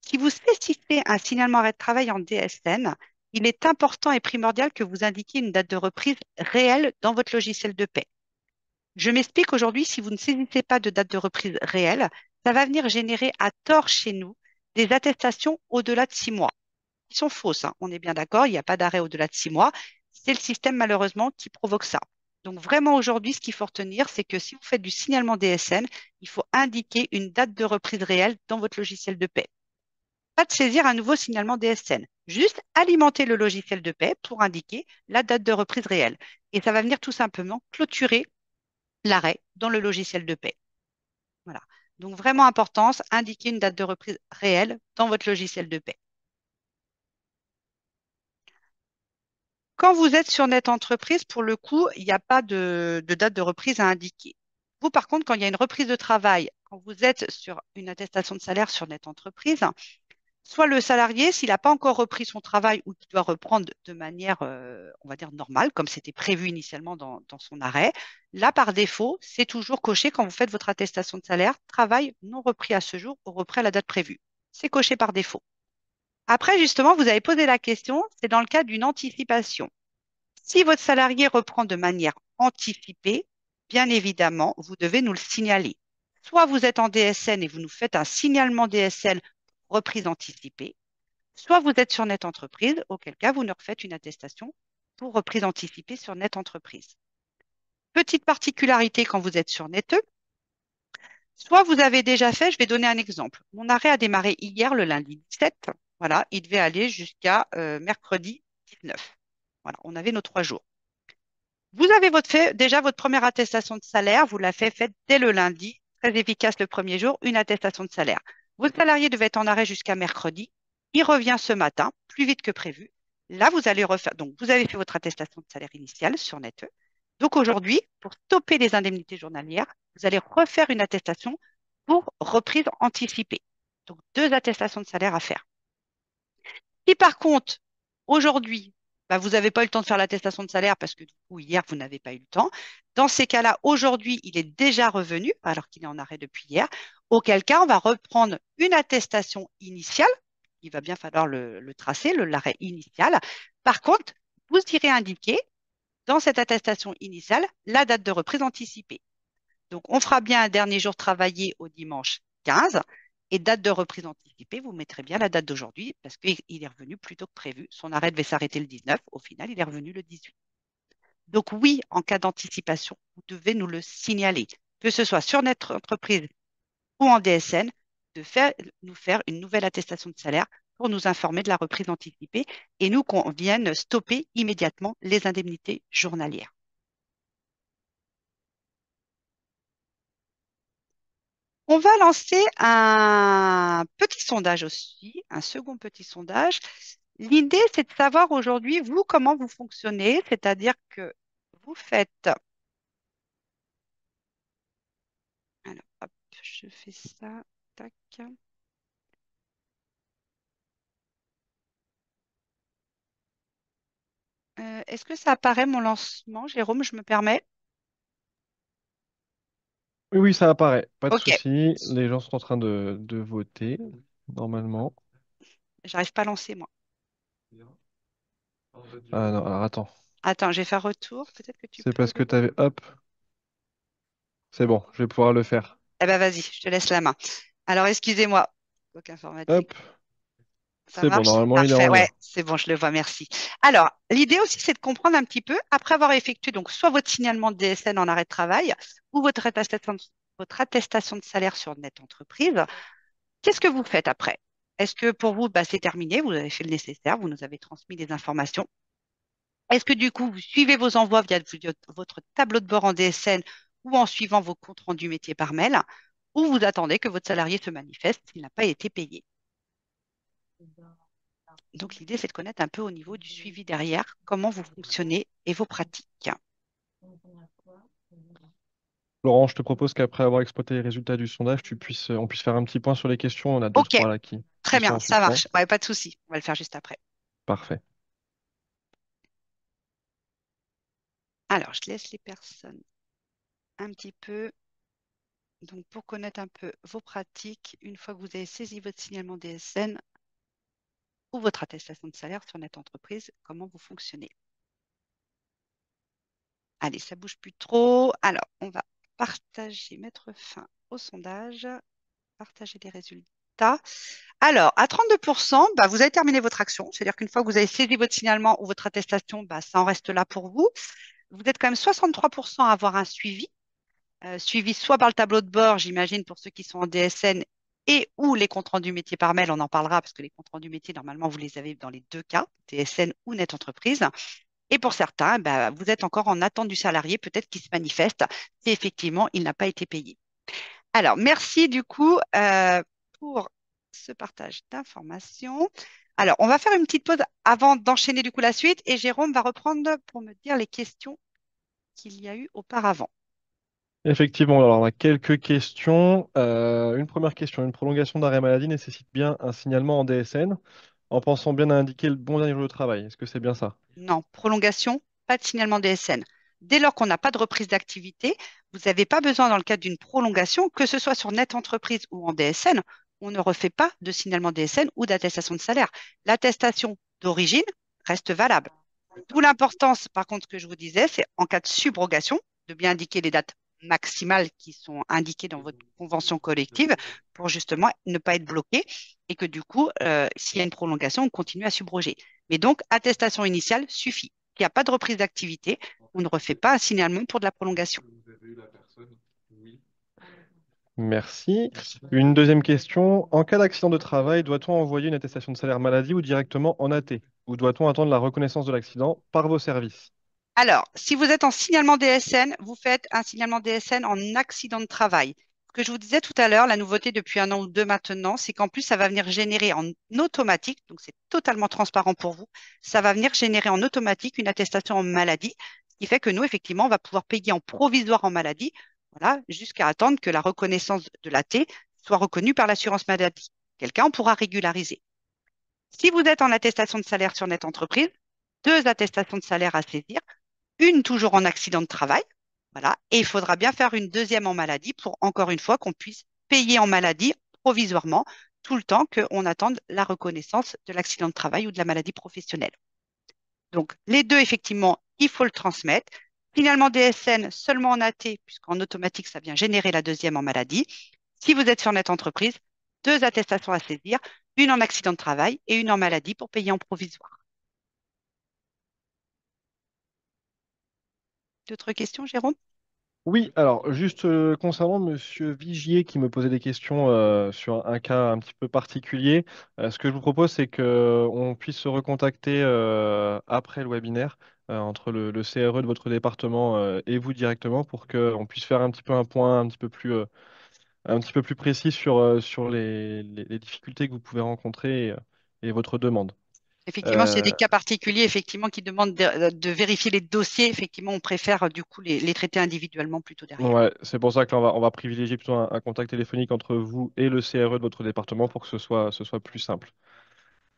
Si vous spécifiez un signalement arrêt de travail en DSN, il est important et primordial que vous indiquiez une date de reprise réelle dans votre logiciel de paie. Je m'explique aujourd'hui, si vous ne saisissez pas de date de reprise réelle, ça va venir générer à tort chez nous des attestations au-delà de 6 mois, qui sont fausses, hein. On est bien d'accord, il n'y a pas d'arrêt au-delà de 6 mois. C'est le système malheureusement qui provoque ça. Donc vraiment aujourd'hui, ce qu'il faut retenir, c'est que si vous faites du signalement DSN, il faut indiquer une date de reprise réelle dans votre logiciel de paie. Pas de saisir un nouveau signalement DSN, juste alimenter le logiciel de paie pour indiquer la date de reprise réelle. Et ça va venir tout simplement clôturer l'arrêt dans le logiciel de paie. Voilà. Donc vraiment importance, indiquer une date de reprise réelle dans votre logiciel de paie. Quand vous êtes sur Net Entreprise, pour le coup, il n'y a pas de date de reprise à indiquer. Vous, par contre, quand il y a une reprise de travail, quand vous êtes sur une attestation de salaire sur Net Entreprise, soit le salarié, s'il n'a pas encore repris son travail ou qu'il doit reprendre de manière, on va dire, normale, comme c'était prévu initialement dans son arrêt, là, par défaut, c'est toujours coché quand vous faites votre attestation de salaire, travail non repris à ce jour ou repris à la date prévue. C'est coché par défaut. Après, justement, vous avez posé la question, c'est dans le cas d'une anticipation. Si votre salarié reprend de manière anticipée, bien évidemment, vous devez nous le signaler. Soit vous êtes en DSN et vous nous faites un signalement DSN reprise anticipée, soit vous êtes sur Net Entreprise, auquel cas vous nous refaites une attestation pour reprise anticipée sur Net Entreprise. Petite particularité quand vous êtes sur Neteux, soit vous avez déjà fait, je vais donner un exemple. Mon arrêt a démarré hier, le lundi 17. Voilà, il devait aller jusqu'à mercredi 19. Voilà, on avait nos 3 jours. Vous avez déjà votre première attestation de salaire, vous l'avez faite dès le lundi, très efficace le premier jour, une attestation de salaire. Votre salarié devait être en arrêt jusqu'à mercredi, il revient ce matin, plus vite que prévu. Là, vous allez refaire, donc vous avez fait votre attestation de salaire initiale sur NetE. Donc aujourd'hui, pour stopper les indemnités journalières, vous allez refaire une attestation pour reprise anticipée. Donc 2 attestations de salaire à faire. Si par contre, aujourd'hui, bah, vous n'avez pas eu le temps de faire l'attestation de salaire parce que du coup, hier, vous n'avez pas eu le temps, dans ces cas-là, aujourd'hui, il est déjà revenu alors qu'il est en arrêt depuis hier, auquel cas, on va reprendre une attestation initiale. Il va bien falloir le tracer, l'arrêt initial. Par contre, vous irez indiquer dans cette attestation initiale la date de reprise anticipée. Donc, on fera bien un dernier jour travaillé au dimanche 15 et date de reprise anticipée, vous mettrez bien la date d'aujourd'hui parce qu'il est revenu plus tôt que prévu. Son arrêt devait s'arrêter le 19. Au final, il est revenu le 18. Donc, oui, en cas d'anticipation, vous devez nous le signaler, que ce soit sur notre entreprise ou en DSN, nous faire une nouvelle attestation de salaire pour nous informer de la reprise anticipée et nous qu'on vienne stopper immédiatement les indemnités journalières. On va lancer un petit sondage aussi, un second petit sondage. L'idée, c'est de savoir aujourd'hui, vous, comment vous fonctionnez, c'est-à-dire que vous faites... Alors, hop, je fais ça. Tac. Est-ce que ça apparaît mon lancement, Jérôme? Je me permets. Oui, oui, ça apparaît, pas de Ok, souci. Les gens sont en train de voter, normalement. j'arrive pas à lancer, moi. Ah non, alors attends. Attends, je vais faire retour. Peut-être que tu C'est peux. parce que tu avais... Hop, c'est bon, je vais pouvoir le faire. Eh ben, vas-y, je te laisse la main. Alors, excusez-moi. Donc, informatique. Hop, Ça c'est bon, marche? normalement il est Parfait. en Ouais, lien. c'est bon, je le vois, merci. Alors, l'idée aussi, c'est de comprendre un petit peu, après avoir effectué donc soit votre signalement de DSN en arrêt de travail ou votre attestation de salaire sur Net Entreprise, qu'est-ce que vous faites après? Est-ce que pour vous, bah, c'est terminé, vous avez fait le nécessaire, vous nous avez transmis les informations? Est-ce que du coup, vous suivez vos envois via votre tableau de bord en DSN ou en suivant vos comptes rendus métiers par mail, ou vous attendez que votre salarié se manifeste s'il n'a pas été payé? Donc, l'idée, c'est de connaître un peu au niveau du suivi derrière, comment vous fonctionnez et vos pratiques. Laurent, je te propose qu'après avoir exploité les résultats du sondage, on puisse faire un petit point sur les questions. On a deux, OK, trois là qui très sont bien, en ça suspens. marche. Ouais, pas de souci. On va le faire juste après. Parfait. Alors, je laisse les personnes un petit peu. Donc, pour connaître un peu vos pratiques, une fois que vous avez saisi votre signalement DSN ou votre attestation de salaire sur Net Entreprise, comment vous fonctionnez. Allez, ça bouge plus trop. Alors, on va partager, mettre fin au sondage, partager les résultats. Alors, à 32%, bah, vous avez terminé votre action. C'est-à-dire qu'une fois que vous avez saisi votre signalement ou votre attestation, bah, ça en reste là pour vous. Vous êtes quand même 63% à avoir un suivi. Suivi soit par le tableau de bord, j'imagine, pour ceux qui sont en DSN et ou les comptes rendus métiers par mail, on en parlera parce que les comptes rendus métiers, normalement, vous les avez dans les deux cas, DSN ou Net Entreprise. Et pour certains, bah, vous êtes encore en attente du salarié, peut-être qu'il se manifeste si effectivement il n'a pas été payé. Alors, merci du coup pour ce partage d'informations. Alors, on va faire une petite pause avant d'enchaîner du coup la suite et Jérôme va reprendre pour me dire les questions qu'il y a eu auparavant. Effectivement, alors on a quelques questions. Une première question, une prolongation d'arrêt maladie nécessite bien un signalement en DSN en pensant bien à indiquer le bon dernier jour de travail. Est-ce que c'est bien ça? Non, prolongation, pas de signalement DSN. Dès lors qu'on n'a pas de reprise d'activité, vous n'avez pas besoin, dans le cadre d'une prolongation, que ce soit sur Net Entreprise ou en DSN, on ne refait pas de signalement DSN ou d'attestation de salaire. L'attestation d'origine reste valable. D'où l'importance, par contre, ce que je vous disais, c'est en cas de subrogation, de bien indiquer les dates maximales qui sont indiquées dans votre convention collective pour justement ne pas être bloqué et que du coup, s'il y a une prolongation, on continue à subroger. Mais donc, attestation initiale suffit. Il n'y a pas de reprise d'activité, on ne refait pas un signalement pour de la prolongation. Merci. Une deuxième question. En cas d'accident de travail, doit-on envoyer une attestation de salaire maladie ou directement en AT? Ou doit-on attendre la reconnaissance de l'accident par vos services? Alors, si vous êtes en signalement DSN, vous faites un signalement DSN en accident de travail. Ce que je vous disais tout à l'heure, la nouveauté depuis un an ou deux maintenant, c'est qu'en plus, ça va venir générer en automatique, donc c'est totalement transparent pour vous, ça va venir générer en automatique une attestation en maladie, ce qui fait que nous, effectivement, on va pouvoir payer en provisoire en maladie, voilà, jusqu'à attendre que la reconnaissance de l'AT soit reconnue par l'assurance maladie. Quelqu'un, on pourra régulariser. Si vous êtes en attestation de salaire sur Net Entreprise, deux attestations de salaire à saisir, une toujours en accident de travail, voilà, et il faudra bien faire une deuxième en maladie pour, encore une fois, qu'on puisse payer en maladie provisoirement tout le temps qu'on attende la reconnaissance de l'accident de travail ou de la maladie professionnelle. Donc, les deux, effectivement, il faut le transmettre. Finalement, DSN seulement en AT, puisqu'en automatique, ça vient générer la deuxième en maladie. Si vous êtes sur Net Entreprise, deux attestations à saisir, une en accident de travail et une en maladie pour payer en provisoire. D'autres questions, Jérôme? Oui, alors juste concernant Monsieur Vigier qui me posait des questions sur un cas un petit peu particulier, ce que je vous propose c'est que on puisse se recontacter après le webinaire entre le CRE de votre département et vous directement pour qu'on puisse faire un petit peu un point un petit peu plus précis sur les difficultés que vous pouvez rencontrer et votre demande. Effectivement, s'il y a des Euh, cas particuliers, effectivement, qui demandent de vérifier les dossiers, effectivement, on préfère du coup les traiter individuellement plutôt derrière. ouais, c'est pour ça que là, on va privilégier plutôt un contact téléphonique entre vous et le CRE de votre département pour que ce soit plus simple.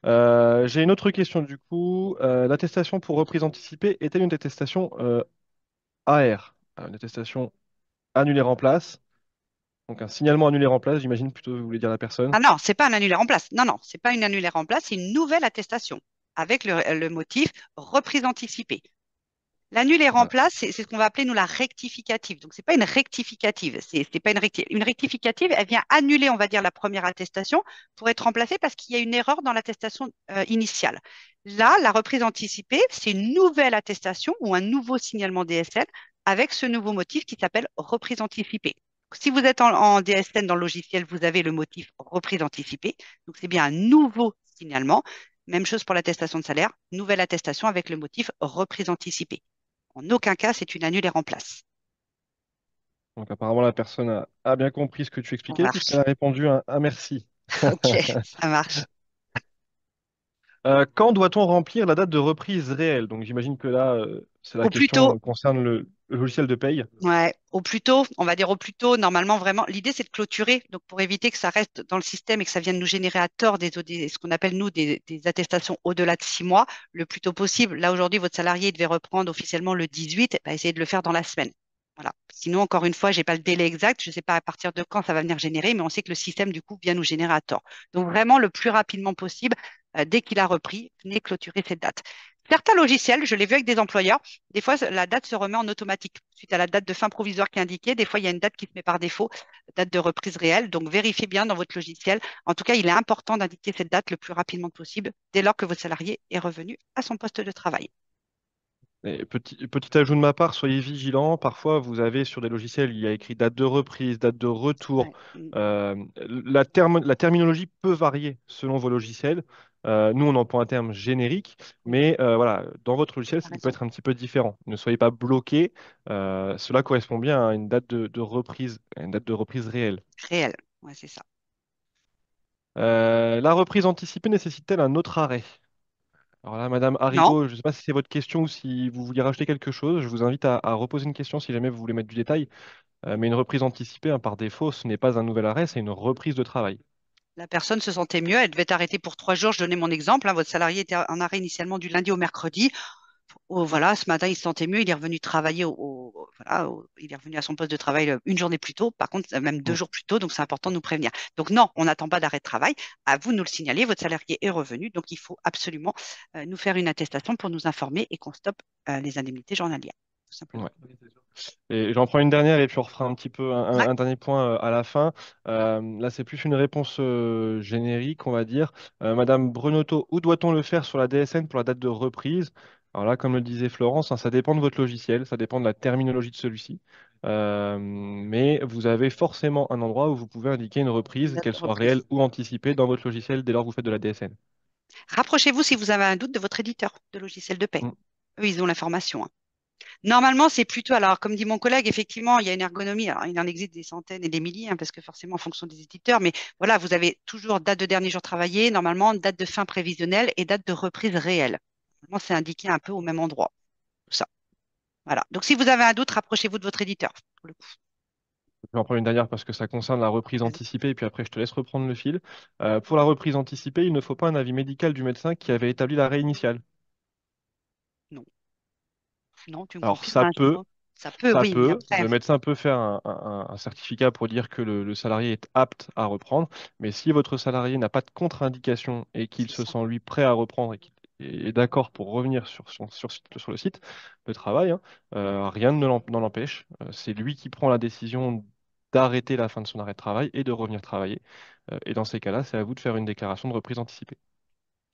J'ai une autre question du coup. L'attestation pour reprise anticipée est-elle une attestation AR? Une attestation annulée en place. Donc un signalement annulé en place, j'imagine plutôt vous voulez dire la personne. Ah non, c'est pas un annulaire en place. Non, non, c'est pas une annulaire en place, c'est une nouvelle attestation avec le motif reprise anticipée. L'annulaire en Ah, place, c'est ce qu'on va appeler nous la rectificative. Donc c'est pas une rectificative, c'est pas une rectificative. Elle vient annuler, on va dire, la première attestation pour être remplacée parce qu'il y a une erreur dans l'attestation initiale. Là, la reprise anticipée, c'est une nouvelle attestation ou un nouveau signalement DSL avec ce nouveau motif qui s'appelle reprise anticipée. Si vous êtes en DSN dans le logiciel, vous avez le motif reprise anticipée. Donc c'est bien un nouveau signalement. Même chose pour l'attestation de salaire, nouvelle attestation avec le motif reprise anticipée. En aucun cas, c'est une annule et remplace. donc apparemment la personne a bien compris ce que tu On expliquais puisqu'elle marche. a répondu un merci. Ok, ça marche. Quand doit-on remplir la date de reprise réelle? Donc j'imagine que là, c'est la Au plus question tôt, concerne le logiciel de paye. ouais, au plus tôt, on va dire au plus tôt, normalement, vraiment, l'idée, c'est de clôturer. Donc, pour éviter que ça reste dans le système et que ça vienne nous générer à tort ce qu'on appelle, nous, des attestations au-delà de 6 mois, le plus tôt possible. Là, aujourd'hui, votre salarié devait reprendre officiellement le 18, bah, essayez de le faire dans la semaine. Voilà. Sinon, encore une fois, j'ai pas le délai exact. Je ne sais pas à partir de quand ça va venir générer, mais on sait que le système, du coup, vient nous générer à tort. Donc, vraiment, le plus rapidement possible, dès qu'il a repris, venez clôturer cette date. Certains logiciels, je l'ai vu avec des employeurs, des fois, la date se remet en automatique suite à la date de fin provisoire qui est indiquée. Des fois, il y a une date qui se met par défaut, date de reprise réelle. Donc, vérifiez bien dans votre logiciel. En tout cas, il est important d'indiquer cette date le plus rapidement possible dès lors que votre salarié est revenu à son poste de travail. Et petit ajout de ma part, soyez vigilants. Parfois, vous avez sur des logiciels, il y a écrit date de reprise, date de retour. Ouais. Mm. La terminologie peut varier selon vos logiciels. Nous, on emploie un terme générique, Oui, mais voilà, dans votre logiciel, t'as il peut raison. être un petit peu différent. Ne soyez pas bloqués. Cela correspond bien à une date à une date de reprise réelle. Réel. Ouais, c'est ça. La reprise anticipée nécessite-t-elle un autre arrêt? Alors là, Madame Non? Haribo, je ne sais pas si c'est votre question ou si vous vouliez rajouter quelque chose. Je vous invite à reposer une question si jamais vous voulez mettre du détail. Mais une reprise anticipée, hein, par défaut, ce n'est pas un nouvel arrêt, c'est une reprise de travail. La personne se sentait mieux, elle devait être arrêtée pour 3 jours. Je donnais mon exemple, hein. Votre salarié était en arrêt initialement du lundi au mercredi. Oh, voilà, ce matin, il se sentait mieux, il est revenu travailler voilà, il est revenu à son poste de travail une journée plus tôt, par contre, même deux Mm. jours plus tôt, donc c'est important de nous prévenir. Donc non, on n'attend pas d'arrêt de travail. À vous de nous le signaler, votre salarié est revenu, donc il faut absolument nous faire une attestation pour nous informer et qu'on stoppe les indemnités journalières, tout simplement. Ouais. Et j'en prends une dernière et puis on refera un petit peu Ouais, un dernier point à la fin. Là, c'est plus une réponse générique, on va dire. Madame Brenotto, où doit-on le faire sur la DSN pour la date de reprise? Alors là, comme le disait Florence, hein, ça dépend de votre logiciel, ça dépend de la terminologie de celui-ci. Mais vous avez forcément un endroit où vous pouvez indiquer une reprise, date qu'elle de soit réelle reprise. ou anticipée dans votre logiciel dès lors que vous faites de la DSN. Rapprochez-vous si vous avez un doute de votre éditeur de logiciel de paie. Mm. Eux, ils ont l'information, hein. Normalement, c'est plutôt, alors comme dit mon collègue, effectivement, il y a une ergonomie. Alors, il en existe des centaines et des milliers, hein, parce que forcément, en fonction des éditeurs, mais voilà, vous avez toujours date de dernier jour travaillé, normalement, date de fin prévisionnelle et date de reprise réelle. Normalement, c'est indiqué un peu au même endroit, tout ça. Voilà. Donc, si vous avez un doute, rapprochez-vous de votre éditeur, pour le coup. Je vais en prendre une dernière parce que ça concerne la reprise Vas-y. anticipée et puis après je te laisse reprendre le fil. Pour la reprise anticipée, il ne faut pas un avis médical du médecin qui avait établi l'arrêt initial. Non, non, tu me Alors confirmes, ça hein, peut, ça peut, oui, mais après, le médecin peut faire un certificat pour dire que le salarié est apte à reprendre, mais si votre salarié n'a pas de contre-indication et qu'il c'est se ça. sent lui prêt à reprendre et qu'il est d'accord pour revenir sur le site de travail, hein, rien n'en l'empêche. C'est lui qui prend la décision d'arrêter la fin de son arrêt de travail et de revenir travailler. Et dans ces cas-là, c'est à vous de faire une déclaration de reprise anticipée.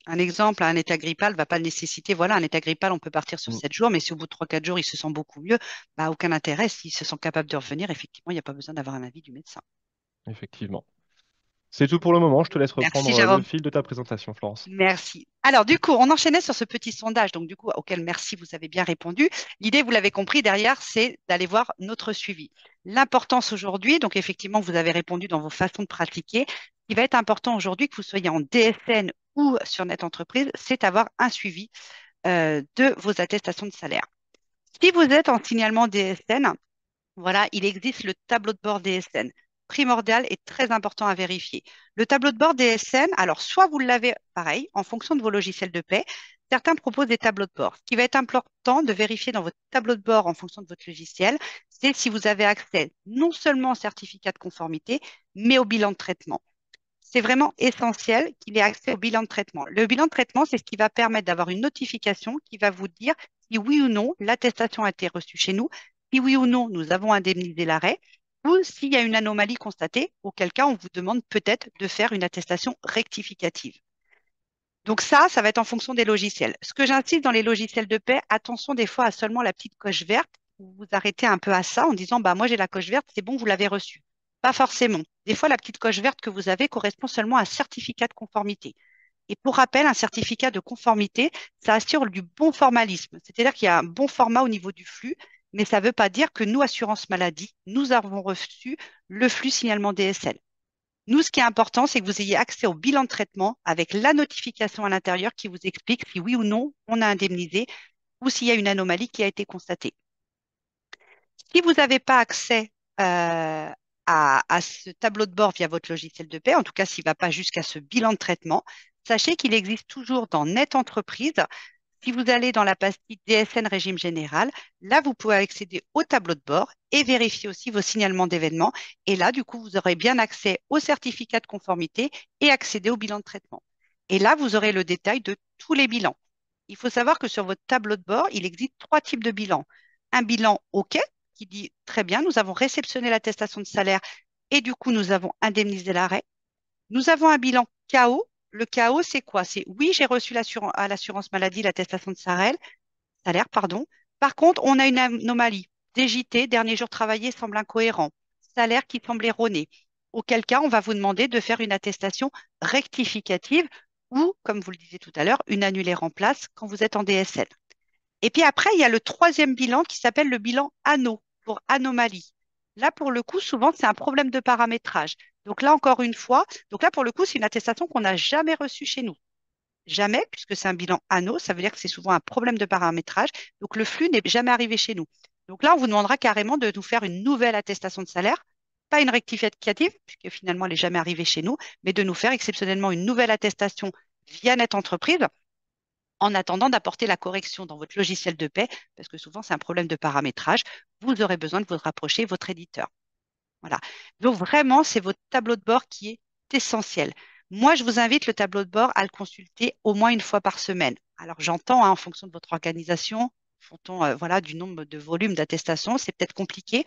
Un exemple, un état grippal va pas nécessiter, voilà, un état grippal, on peut partir sur Mm, 7 jours, mais si au bout de 3, 4 jours, il se sent beaucoup mieux, bah, aucun intérêt. S'il se sent capable de revenir, effectivement, il n'y a pas besoin d'avoir un avis du médecin. effectivement. C'est tout pour le moment. Je te laisse Merci, reprendre le Jérôme. fil de ta présentation, Florence. Merci. Alors, du coup, on enchaînait sur ce petit sondage, donc du coup, auquel merci, vous avez bien répondu. L'idée, vous l'avez compris, derrière, c'est d'aller voir notre suivi. L'importance aujourd'hui, donc effectivement, vous avez répondu dans vos façons de pratiquer. Ce qui va être important aujourd'hui, que vous soyez en DSN ou sur Net Entreprise, c'est avoir un suivi de vos attestations de salaire. Si vous êtes en signalement DSN, voilà, il existe le tableau de bord DSN, primordial et très important à vérifier. Le tableau de bord DSN, alors soit vous l'avez pareil, en fonction de vos logiciels de paie, certains proposent des tableaux de bord. Ce qui va être important de vérifier dans votre tableau de bord en fonction de votre logiciel, c'est si vous avez accès non seulement au certificat de conformité, mais au bilan de traitement. C'est vraiment essentiel qu'il ait accès au bilan de traitement. Le bilan de traitement, c'est ce qui va permettre d'avoir une notification qui va vous dire si oui ou non l'attestation a été reçue chez nous, si oui ou non nous avons indemnisé l'arrêt, ou s'il y a une anomalie constatée, auquel cas on vous demande peut-être de faire une attestation rectificative. Donc ça va être en fonction des logiciels. Ce que j'insiste dans les logiciels de paie, attention des fois à seulement la petite coche verte. Vous vous arrêtez un peu à ça en disant, bah moi j'ai la coche verte, c'est bon, vous l'avez reçue. Pas forcément. Des fois, la petite coche verte que vous avez correspond seulement à un certificat de conformité. Et pour rappel, un certificat de conformité, ça assure du bon formalisme. C'est-à-dire qu'il y a un bon format au niveau du flux, mais ça ne veut pas dire que nous, assurance maladie, nous avons reçu le flux signalement DSL. Nous, ce qui est important, c'est que vous ayez accès au bilan de traitement avec la notification à l'intérieur qui vous explique si oui ou non on a indemnisé ou s'il y a une anomalie qui a été constatée. Si vous n'avez pas accès à ce tableau de bord via votre logiciel de paie, en tout cas s'il ne va pas jusqu'à ce bilan de traitement, sachez qu'il existe toujours dans Net Entreprise. Si vous allez dans la pastille DSN régime général, là, vous pouvez accéder au tableau de bord et vérifier aussi vos signalements d'événements. Et là, du coup, vous aurez bien accès au certificat de conformité et accéder au bilan de traitement. Et là, vous aurez le détail de tous les bilans. Il faut savoir que sur votre tableau de bord, il existe 3 types de bilans. Un bilan OK, qui dit très bien, nous avons réceptionné l'attestation de salaire et du coup, nous avons indemnisé l'arrêt. Nous avons un bilan KO. Le KO, c'est quoi? C'est oui, j'ai reçu à l'assurance maladie l'attestation de salaire, pardon. Par contre, on a une anomalie. DJT, dernier jour travaillé, semble incohérent. Salaire qui semble erroné. Auquel cas, on va vous demander de faire une attestation rectificative ou, comme vous le disiez tout à l'heure, une annulée remplace quand vous êtes en DSL. Et puis après, il y a le troisième bilan qui s'appelle le bilan ANO pour anomalie. Là, pour le coup, souvent, c'est un problème de paramétrage. Donc là, encore une fois, donc là, pour le coup, c'est une attestation qu'on n'a jamais reçue chez nous. Jamais, puisque c'est un bilan anneau, ça veut dire que c'est souvent un problème de paramétrage. Donc le flux n'est jamais arrivé chez nous. Donc là, on vous demandera carrément de nous faire une nouvelle attestation de salaire, pas une rectificative, puisque finalement elle n'est jamais arrivée chez nous, mais de nous faire exceptionnellement une nouvelle attestation via Net Entreprise en attendant d'apporter la correction dans votre logiciel de paie, parce que souvent c'est un problème de paramétrage. Vous aurez besoin de vous rapprocher de votre éditeur. Voilà. Donc vraiment, c'est votre tableau de bord qui est essentiel. Moi, je vous invite le tableau de bord à le consulter au moins une fois par semaine. Alors j'entends, hein, en fonction de votre organisation, en fonction, voilà, du nombre de volumes d'attestations, c'est peut-être compliqué,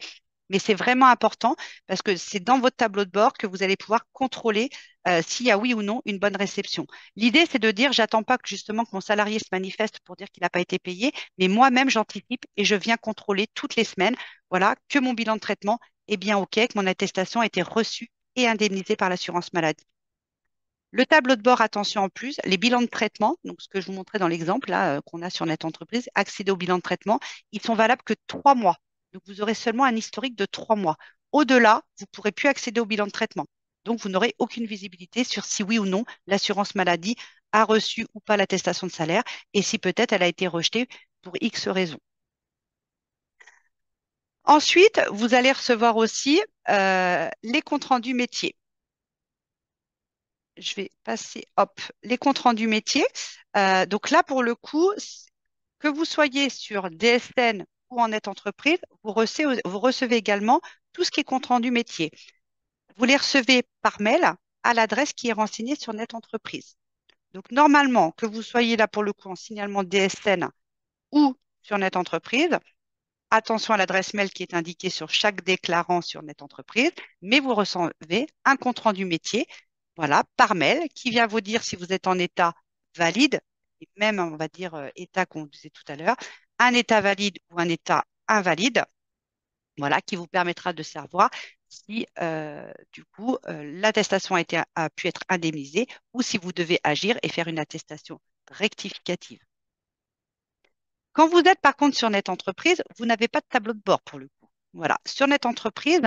mais c'est vraiment important parce que c'est dans votre tableau de bord que vous allez pouvoir contrôler s'il y a oui ou non une bonne réception. L'idée, c'est de dire, j'attends pas que justement que mon salarié se manifeste pour dire qu'il n'a pas été payé, mais moi-même, j'anticipe et je viens contrôler toutes les semaines, voilà, que mon bilan de traitement est bien OK, que mon attestation a été reçue et indemnisée par l'assurance maladie. Le tableau de bord, attention en plus, les bilans de traitement, donc ce que je vous montrais dans l'exemple là qu'on a sur Net Entreprise, accéder au bilan de traitement, ils sont valables que 3 mois. Donc vous aurez seulement un historique de 3 mois. Au-delà, vous ne pourrez plus accéder au bilan de traitement. Donc vous n'aurez aucune visibilité sur si oui ou non l'assurance maladie a reçu ou pas l'attestation de salaire et si peut-être elle a été rejetée pour X raisons. Ensuite, vous allez recevoir aussi les comptes rendus métiers. Je vais passer, hop, les comptes rendus métiers. Donc là, pour le coup, que vous soyez sur DSN ou en net entreprise, vous recevez également tout ce qui est compte rendu métier. Vous les recevez par mail à l'adresse qui est renseignée sur net entreprise. Donc normalement, que vous soyez là pour le coup en signalement DSN ou sur net entreprise, attention à l'adresse mail qui est indiquée sur chaque déclarant sur Net Entreprise, mais vous recevez un compte-rendu métier, voilà, par mail, qui vient vous dire si vous êtes en état valide, et même, on va dire, état qu'on disait tout à l'heure, un état valide ou un état invalide, voilà, qui vous permettra de savoir si, du coup, l'attestation a pu être indemnisée ou si vous devez agir et faire une attestation rectificative. Quand vous êtes par contre sur Net Entreprise, vous n'avez pas de tableau de bord pour le coup. Voilà. Sur Net Entreprise,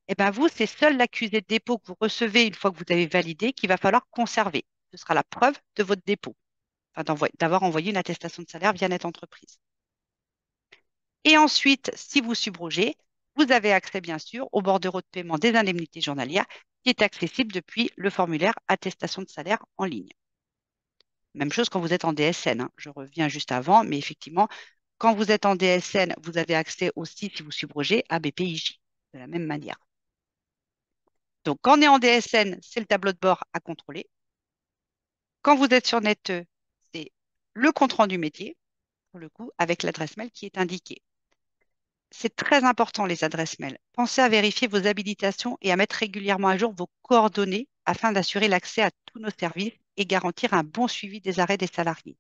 eh ben vous, c'est seul l'accusé de dépôt que vous recevez une fois que vous avez validé qu'il va falloir conserver. Ce sera la preuve de votre dépôt, enfin, d'avoir envoyé une attestation de salaire via Net Entreprise. Et ensuite, si vous subrogez, vous avez accès bien sûr au bordereau de paiement des indemnités journalières qui est accessible depuis le formulaire attestation de salaire en ligne. Même chose quand vous êtes en DSN, hein. Je reviens juste avant, mais effectivement, quand vous êtes en DSN, vous avez accès aussi, si vous subrogez, à BPIJ, de la même manière. Donc, quand on est en DSN, c'est le tableau de bord à contrôler. Quand vous êtes sur NetE, c'est le compte-rendu métier, pour le coup, avec l'adresse mail qui est indiquée. C'est très important, les adresses mail. Pensez à vérifier vos habilitations et à mettre régulièrement à jour vos coordonnées afin d'assurer l'accès à tous nos services et garantir un bon suivi des arrêts des salariés.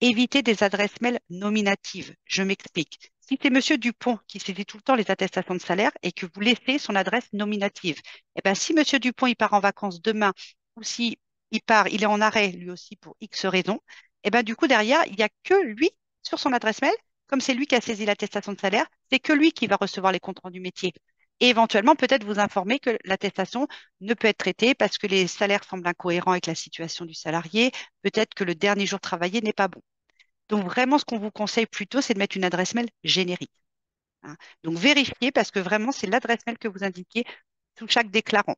Évitez des adresses mail nominatives. Je m'explique. Si c'est Monsieur Dupont qui saisit tout le temps les attestations de salaire et que vous laissez son adresse nominative, eh ben, si Monsieur Dupont il part en vacances demain ou si il est en arrêt lui aussi pour X raisons, eh ben, du coup derrière, il n'y a que lui sur son adresse mail, comme c'est lui qui a saisi l'attestation de salaire, c'est que lui qui va recevoir les comptes rendus métiers. Et éventuellement, peut-être vous informer que l'attestation ne peut être traitée parce que les salaires semblent incohérents avec la situation du salarié, peut-être que le dernier jour travaillé n'est pas bon. Donc vraiment, ce qu'on vous conseille plutôt, c'est de mettre une adresse mail générique, hein. Donc vérifiez parce que vraiment, c'est l'adresse mail que vous indiquez sous chaque déclarant.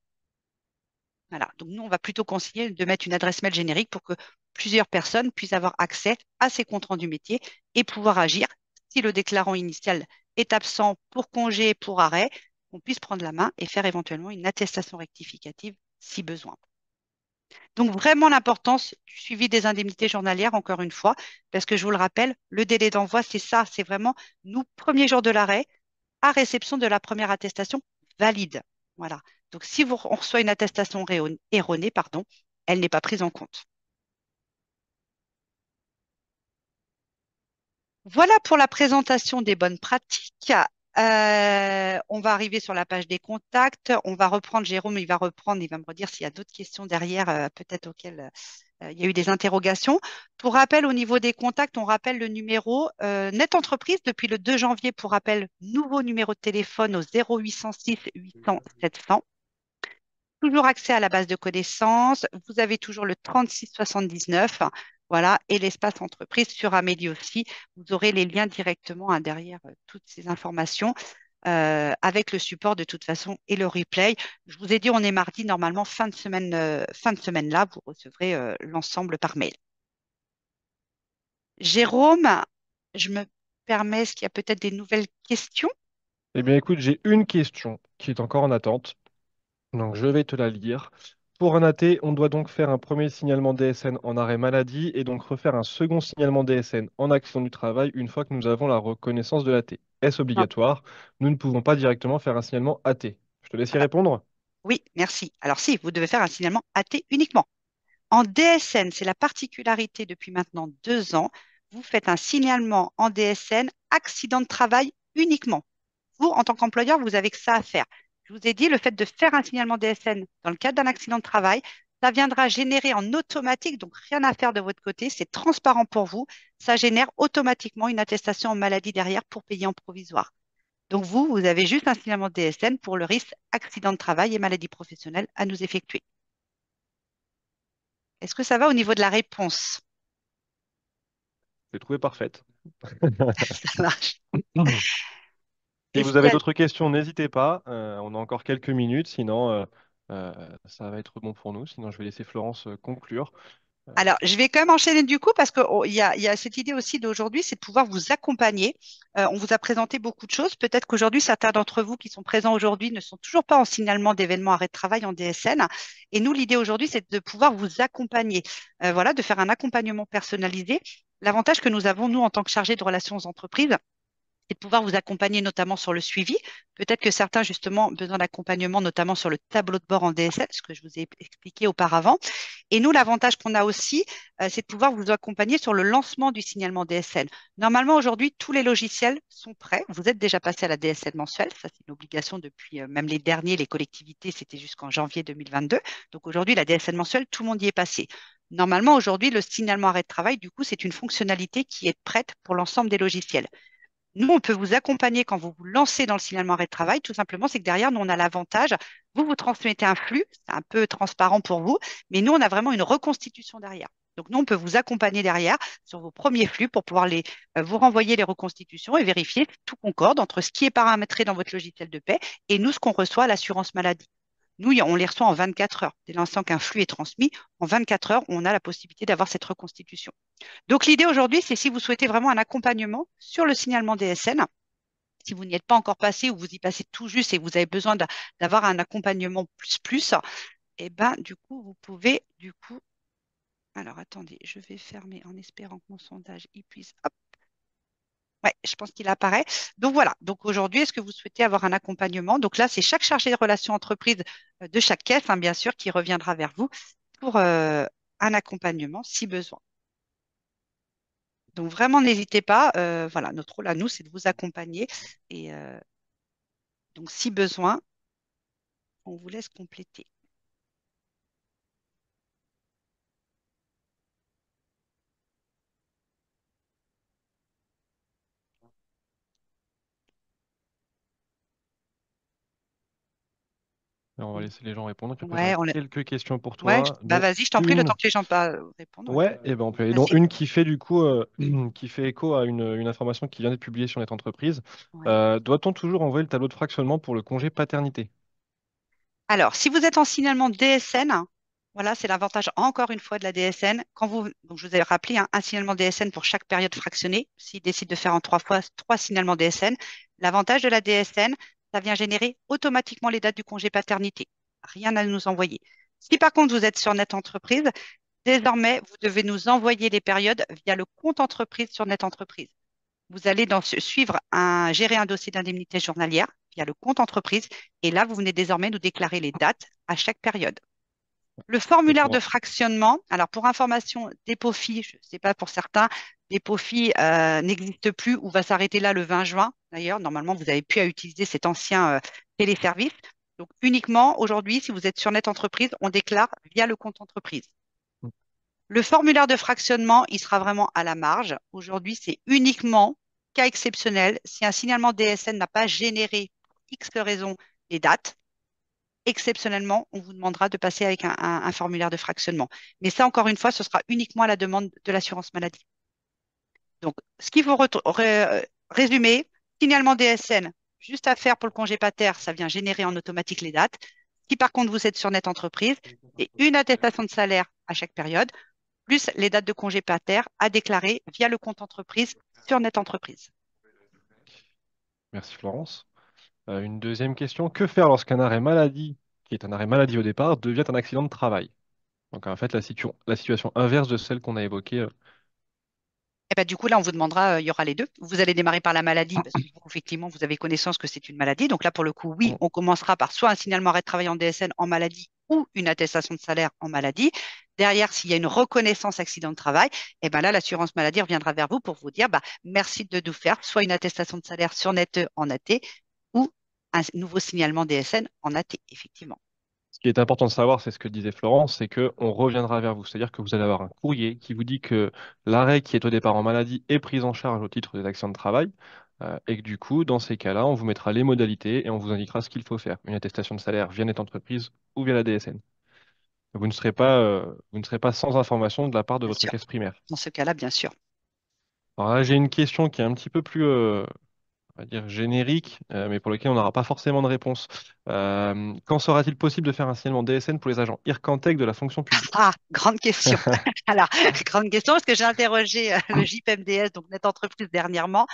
Voilà. Donc nous, on va plutôt conseiller de mettre une adresse mail générique pour que plusieurs personnes puissent avoir accès à ces comptes rendus métiers et pouvoir agir si le déclarant initial est absent pour congé, pour arrêt, on puisse prendre la main et faire éventuellement une attestation rectificative si besoin. Donc vraiment l'importance du suivi des indemnités journalières, encore une fois, parce que je vous le rappelle, le délai d'envoi, c'est ça, c'est vraiment nous, premier jour de l'arrêt, à réception de la première attestation valide. Voilà. Donc si on reçoit une attestation erronée, pardon, elle n'est pas prise en compte. Voilà pour la présentation des bonnes pratiques. On va arriver sur la page des contacts. On va reprendre, Jérôme, il va reprendre, il va me redire s'il y a d'autres questions derrière, peut-être auxquelles il y a eu des interrogations. Pour rappel, au niveau des contacts, on rappelle le numéro Net Entreprise depuis le 2 janvier. Pour rappel, nouveau numéro de téléphone au 0806 800 700. Toujours accès à la base de connaissances. Vous avez toujours le 3679. Voilà. Et l'espace entreprise sur Amélie aussi. Vous aurez les liens directement hein, derrière toutes ces informations avec le support de toute façon et le replay. Je vous ai dit, on est mardi. Normalement, fin de semaine là, vous recevrez l'ensemble par mail. Jérôme, je me permets, est-ce qu'il y a peut-être des nouvelles questions? Eh bien, écoute, j'ai une question qui est encore en attente. Donc, je vais te la lire. Pour un AT, on doit donc faire un premier signalement DSN en arrêt maladie et donc refaire un second signalement DSN en accident du travail une fois que nous avons la reconnaissance de l'AT. Est-ce Non. obligatoire? Nous ne pouvons pas directement faire un signalement AT. Je te laisse y Ah bah, répondre. oui, merci. Alors si, vous devez faire un signalement AT uniquement. En DSN, c'est la particularité depuis maintenant 2 ans. Vous faites un signalement en DSN accident de travail uniquement. Vous, en tant qu'employeur, vous avez que ça à faire. Je vous ai dit, le fait de faire un signalement DSN dans le cadre d'un accident de travail, ça viendra générer en automatique, donc rien à faire de votre côté, c'est transparent pour vous. Ça génère automatiquement une attestation en maladie derrière pour payer en provisoire. Donc vous avez juste un signalement DSN pour le risque accident de travail et maladie professionnelle à nous effectuer. Est-ce que ça va au niveau de la réponse? Je l'ai trouvée parfaite. Ça marche. Si Est-ce vous qu'il avez y a d'autres questions, n'hésitez pas. On a encore quelques minutes, sinon ça va être bon pour nous. Sinon, je vais laisser Florence conclure. Euh, Alors, je vais quand même enchaîner du coup parce qu'il y a cette idée aussi d'aujourd'hui, c'est de pouvoir vous accompagner. On vous a présenté beaucoup de choses. Peut-être qu'aujourd'hui, certains d'entre vous qui sont présents aujourd'hui ne sont toujours pas en signalement d'événement arrêt de travail en DSN. Et nous, l'idée aujourd'hui, c'est de pouvoir vous accompagner. Voilà, de faire un accompagnement personnalisé. L'avantage que nous avons, nous, en tant que chargés de relations entreprises, et de pouvoir vous accompagner notamment sur le suivi. Peut-être que certains, justement, ont besoin d'accompagnement, notamment sur le tableau de bord en DSL, ce que je vous ai expliqué auparavant. Et nous, l'avantage qu'on a aussi, c'est de pouvoir vous accompagner sur le lancement du signalement DSL. Normalement, aujourd'hui, tous les logiciels sont prêts. Vous êtes déjà passé à la DSL mensuelle. Ça, c'est une obligation depuis même les derniers, les collectivités, c'était jusqu'en janvier 2022. Donc aujourd'hui, la DSL mensuelle, tout le monde y est passé. Normalement, aujourd'hui, le signalement arrêt de travail, du coup, c'est une fonctionnalité qui est prête pour l'ensemble des logiciels. Nous, on peut vous accompagner quand vous vous lancez dans le signalement arrêt de travail. Tout simplement, c'est que derrière, nous, on a l'avantage. Vous transmettez un flux, c'est un peu transparent pour vous, mais nous, on a vraiment une reconstitution derrière. Donc, nous, on peut vous accompagner derrière sur vos premiers flux pour pouvoir vous renvoyer les reconstitutions et vérifier que tout concorde entre ce qui est paramétré dans votre logiciel de paie et nous, ce qu'on reçoit à l'assurance maladie. Nous, on les reçoit en 24 heures. Dès l'instant qu'un flux est transmis, en 24 heures, on a la possibilité d'avoir cette reconstitution. Donc, l'idée aujourd'hui, c'est si vous souhaitez vraiment un accompagnement sur le signalement DSN, si vous n'y êtes pas encore passé ou vous y passez tout juste et que vous avez besoin d'avoir un accompagnement plus, eh ben, du coup, vous pouvez, du coup, alors attendez, je vais fermer en espérant que mon sondage il puisse. Hop, ouais, je pense qu'il apparaît. Donc voilà. Donc aujourd'hui, est-ce que vous souhaitez avoir un accompagnement? Donc là, c'est chaque chargé de relations entreprise de chaque caisse, hein, bien sûr, qui reviendra vers vous pour un accompagnement si besoin. Donc vraiment, n'hésitez pas. Voilà, notre rôle à nous, c'est de vous accompagner. Et donc, si besoin, on vous laisse compléter. on va laisser les gens répondre. Puis après, Ouais, j'aurai quelques questions pour ouais, toi, bah dont vas-y, je t'en prie, le temps une. que les gens répondent. Ouais. Ouais, et ben on peut aller. Dont Vas-y. une qui fait du coup, qui fait écho à une information qui vient d'être publiée sur notre entreprise. Ouais. Doit-on toujours envoyer le tableau de fractionnement pour le congé paternité? Alors, si vous êtes en signalement DSN, voilà, c'est l'avantage encore une fois de la DSN. Donc je vous ai rappelé un signalement DSN pour chaque période fractionnée. S'il décide de faire en 3 fois 3 signalements DSN, l'avantage de la DSN, ça vient générer automatiquement les dates du congé paternité. Rien à nous envoyer. Si par contre vous êtes sur Net Entreprise, désormais, vous devez nous envoyer les périodes via le compte entreprise sur Net Entreprise. Vous allez gérer un dossier d'indemnité journalière via le compte entreprise et là, vous venez désormais nous déclarer les dates à chaque période. Le Et formulaire de pour... fractionnement, alors pour information, Depofi, je ne sais pas pour certains, Depofi n'existe plus ou va s'arrêter là le 20 juin. D'ailleurs, normalement, vous avez pu à utiliser cet ancien téléservice. Donc uniquement aujourd'hui, si vous êtes sur Net Entreprise, on déclare via le compte entreprise. Le formulaire de fractionnement, il sera vraiment à la marge. Aujourd'hui, c'est uniquement cas exceptionnel si un signalement DSN n'a pas généré pour X raison les dates. exceptionnellement, on vous demandera de passer avec un formulaire de fractionnement. Mais ça, encore une fois, ce sera uniquement à la demande de l'assurance maladie. Donc, ce qu'il faut résumer, signalement DSN, juste à faire pour le congé pater, ça vient générer en automatique les dates. Si par contre vous êtes sur Net Entreprise, et une attestation de salaire à chaque période, plus les dates de congé pater à déclarer via le compte entreprise sur Net Entreprise. Merci Florence. Une deuxième question, que faire lorsqu'un arrêt maladie, qui est un arrêt maladie au départ, devient un accident de travail? Donc en fait, la situation inverse de celle qu'on a évoquée. Et ben, du coup, là, on vous demandera, il y aura les deux. Vous allez démarrer par la maladie parce que vous, effectivement, vous avez connaissance que c'est une maladie. Donc là, pour le coup, oui, Mm. on commencera par soit un signalement arrêt de travail en DSN en maladie ou une attestation de salaire en maladie. Derrière, s'il y a une reconnaissance accident de travail, et ben là, l'assurance maladie reviendra vers vous pour vous dire, bah, merci de nous faire soit une attestation de salaire sur NetE en AT ou un nouveau signalement DSN en AT, effectivement. Ce qui est important de savoir, c'est ce que disait Florence, c'est qu'on reviendra vers vous. C'est-à-dire que vous allez avoir un courrier qui vous dit que l'arrêt qui est au départ en maladie est pris en charge au titre des accidents de travail. Et que du coup, dans ces cas-là, on vous mettra les modalités et on vous indiquera ce qu'il faut faire. Une attestation de salaire via Net Entreprise ou via la DSN. Vous ne serez pas sans information de la part de Bien votre sûr. caisse primaire. Dans ce cas-là, bien sûr. Alors là, j'ai une question qui est un petit peu plus, on va dire, générique, mais pour lequel on n'aura pas forcément de réponse. Quand sera-t-il possible de faire un signalement DSN pour les agents IRCANTEC de la fonction publique? Ah, grande question. Alors, grande question, parce que j'ai interrogé le JPMDS, donc Net Entreprise, dernièrement.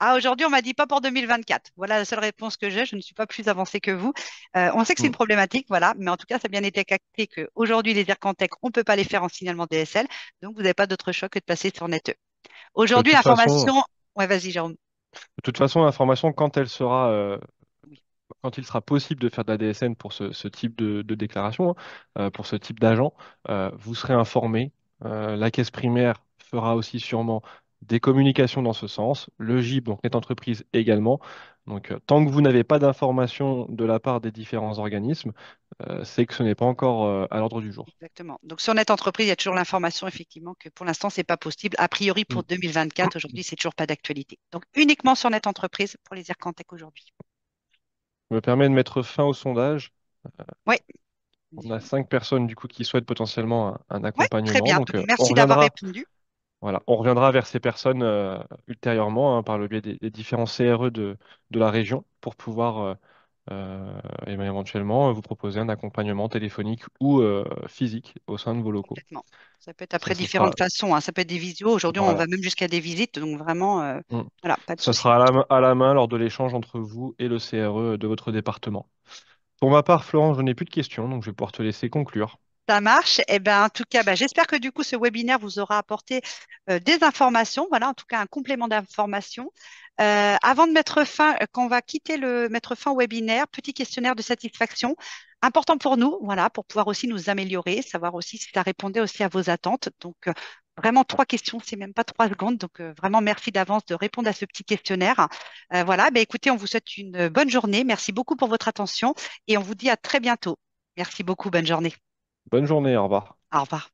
Ah, aujourd'hui, on m'a dit pas pour 2024. Voilà la seule réponse que j'ai. Je ne suis pas plus avancée que vous. On sait que c'est Hmm. une problématique, voilà, mais en tout cas, ça a bien été capté qu'aujourd'hui, les Ircantec, on ne peut pas les faire en signalement DSL, donc vous n'avez pas d'autre choix que de passer sur NetE. De Aujourd'hui, toute façon, l'information. Ouais, vas-y, Jérôme. l'information, quand elle sera, Oui, quand il sera possible de faire de la DSN pour ce type de déclaration, hein, pour ce type d'agent, vous serez informé. La caisse primaire fera aussi sûrement des communications dans ce sens. Le GIB, donc Net Entreprise également. Donc, tant que vous n'avez pas d'informations de la part des différents organismes, c'est que ce n'est pas encore à l'ordre du jour. exactement. Donc, sur Net Entreprise, il y a toujours l'information, effectivement, que pour l'instant, c'est pas possible. A priori, Mm. pour 2024, aujourd'hui, c'est toujours pas d'actualité. Donc, uniquement sur Net Entreprise pour les Ircantec aujourd'hui. Je me permets de mettre fin au sondage. Oui. On a 5 personnes du coup qui souhaitent potentiellement un Ouais, très accompagnement. bien. Donc on Merci d'avoir reviendra, répondu. voilà, on reviendra vers ces personnes ultérieurement, hein, par le biais des différents CRE de la région pour pouvoir et bien, éventuellement vous proposer un accompagnement téléphonique ou physique au sein de vos locaux. Complètement. Ça peut être Ça, après ce sera, différentes façons, hein. Ça peut être des visios. Aujourd'hui, on va voilà. même jusqu'à des visites. Donc, vraiment, Mm. voilà, pas de Ça souci. sera à la main lors de l'échange entre vous et le CRE de votre département. Pour ma part, Florence, je n'ai plus de questions, donc je vais pouvoir te laisser conclure. Ça marche. Eh ben, en tout cas, ben, j'espère que du coup, ce webinaire vous aura apporté des informations. Voilà, en tout cas, un complément d'information. Avant de mettre fin, quand on va quitter mettre fin au webinaire, petit questionnaire de satisfaction. Important pour nous, voilà, pour pouvoir aussi nous améliorer, savoir aussi si ça répondait aussi à vos attentes. Donc, vraiment, 3 questions, c'est même pas 3 secondes. Donc, vraiment, merci d'avance de répondre à ce petit questionnaire. Voilà, ben, écoutez, on vous souhaite une bonne journée. Merci beaucoup pour votre attention et on vous dit à très bientôt. Merci beaucoup. Bonne journée. Bonne journée, au revoir. Au revoir.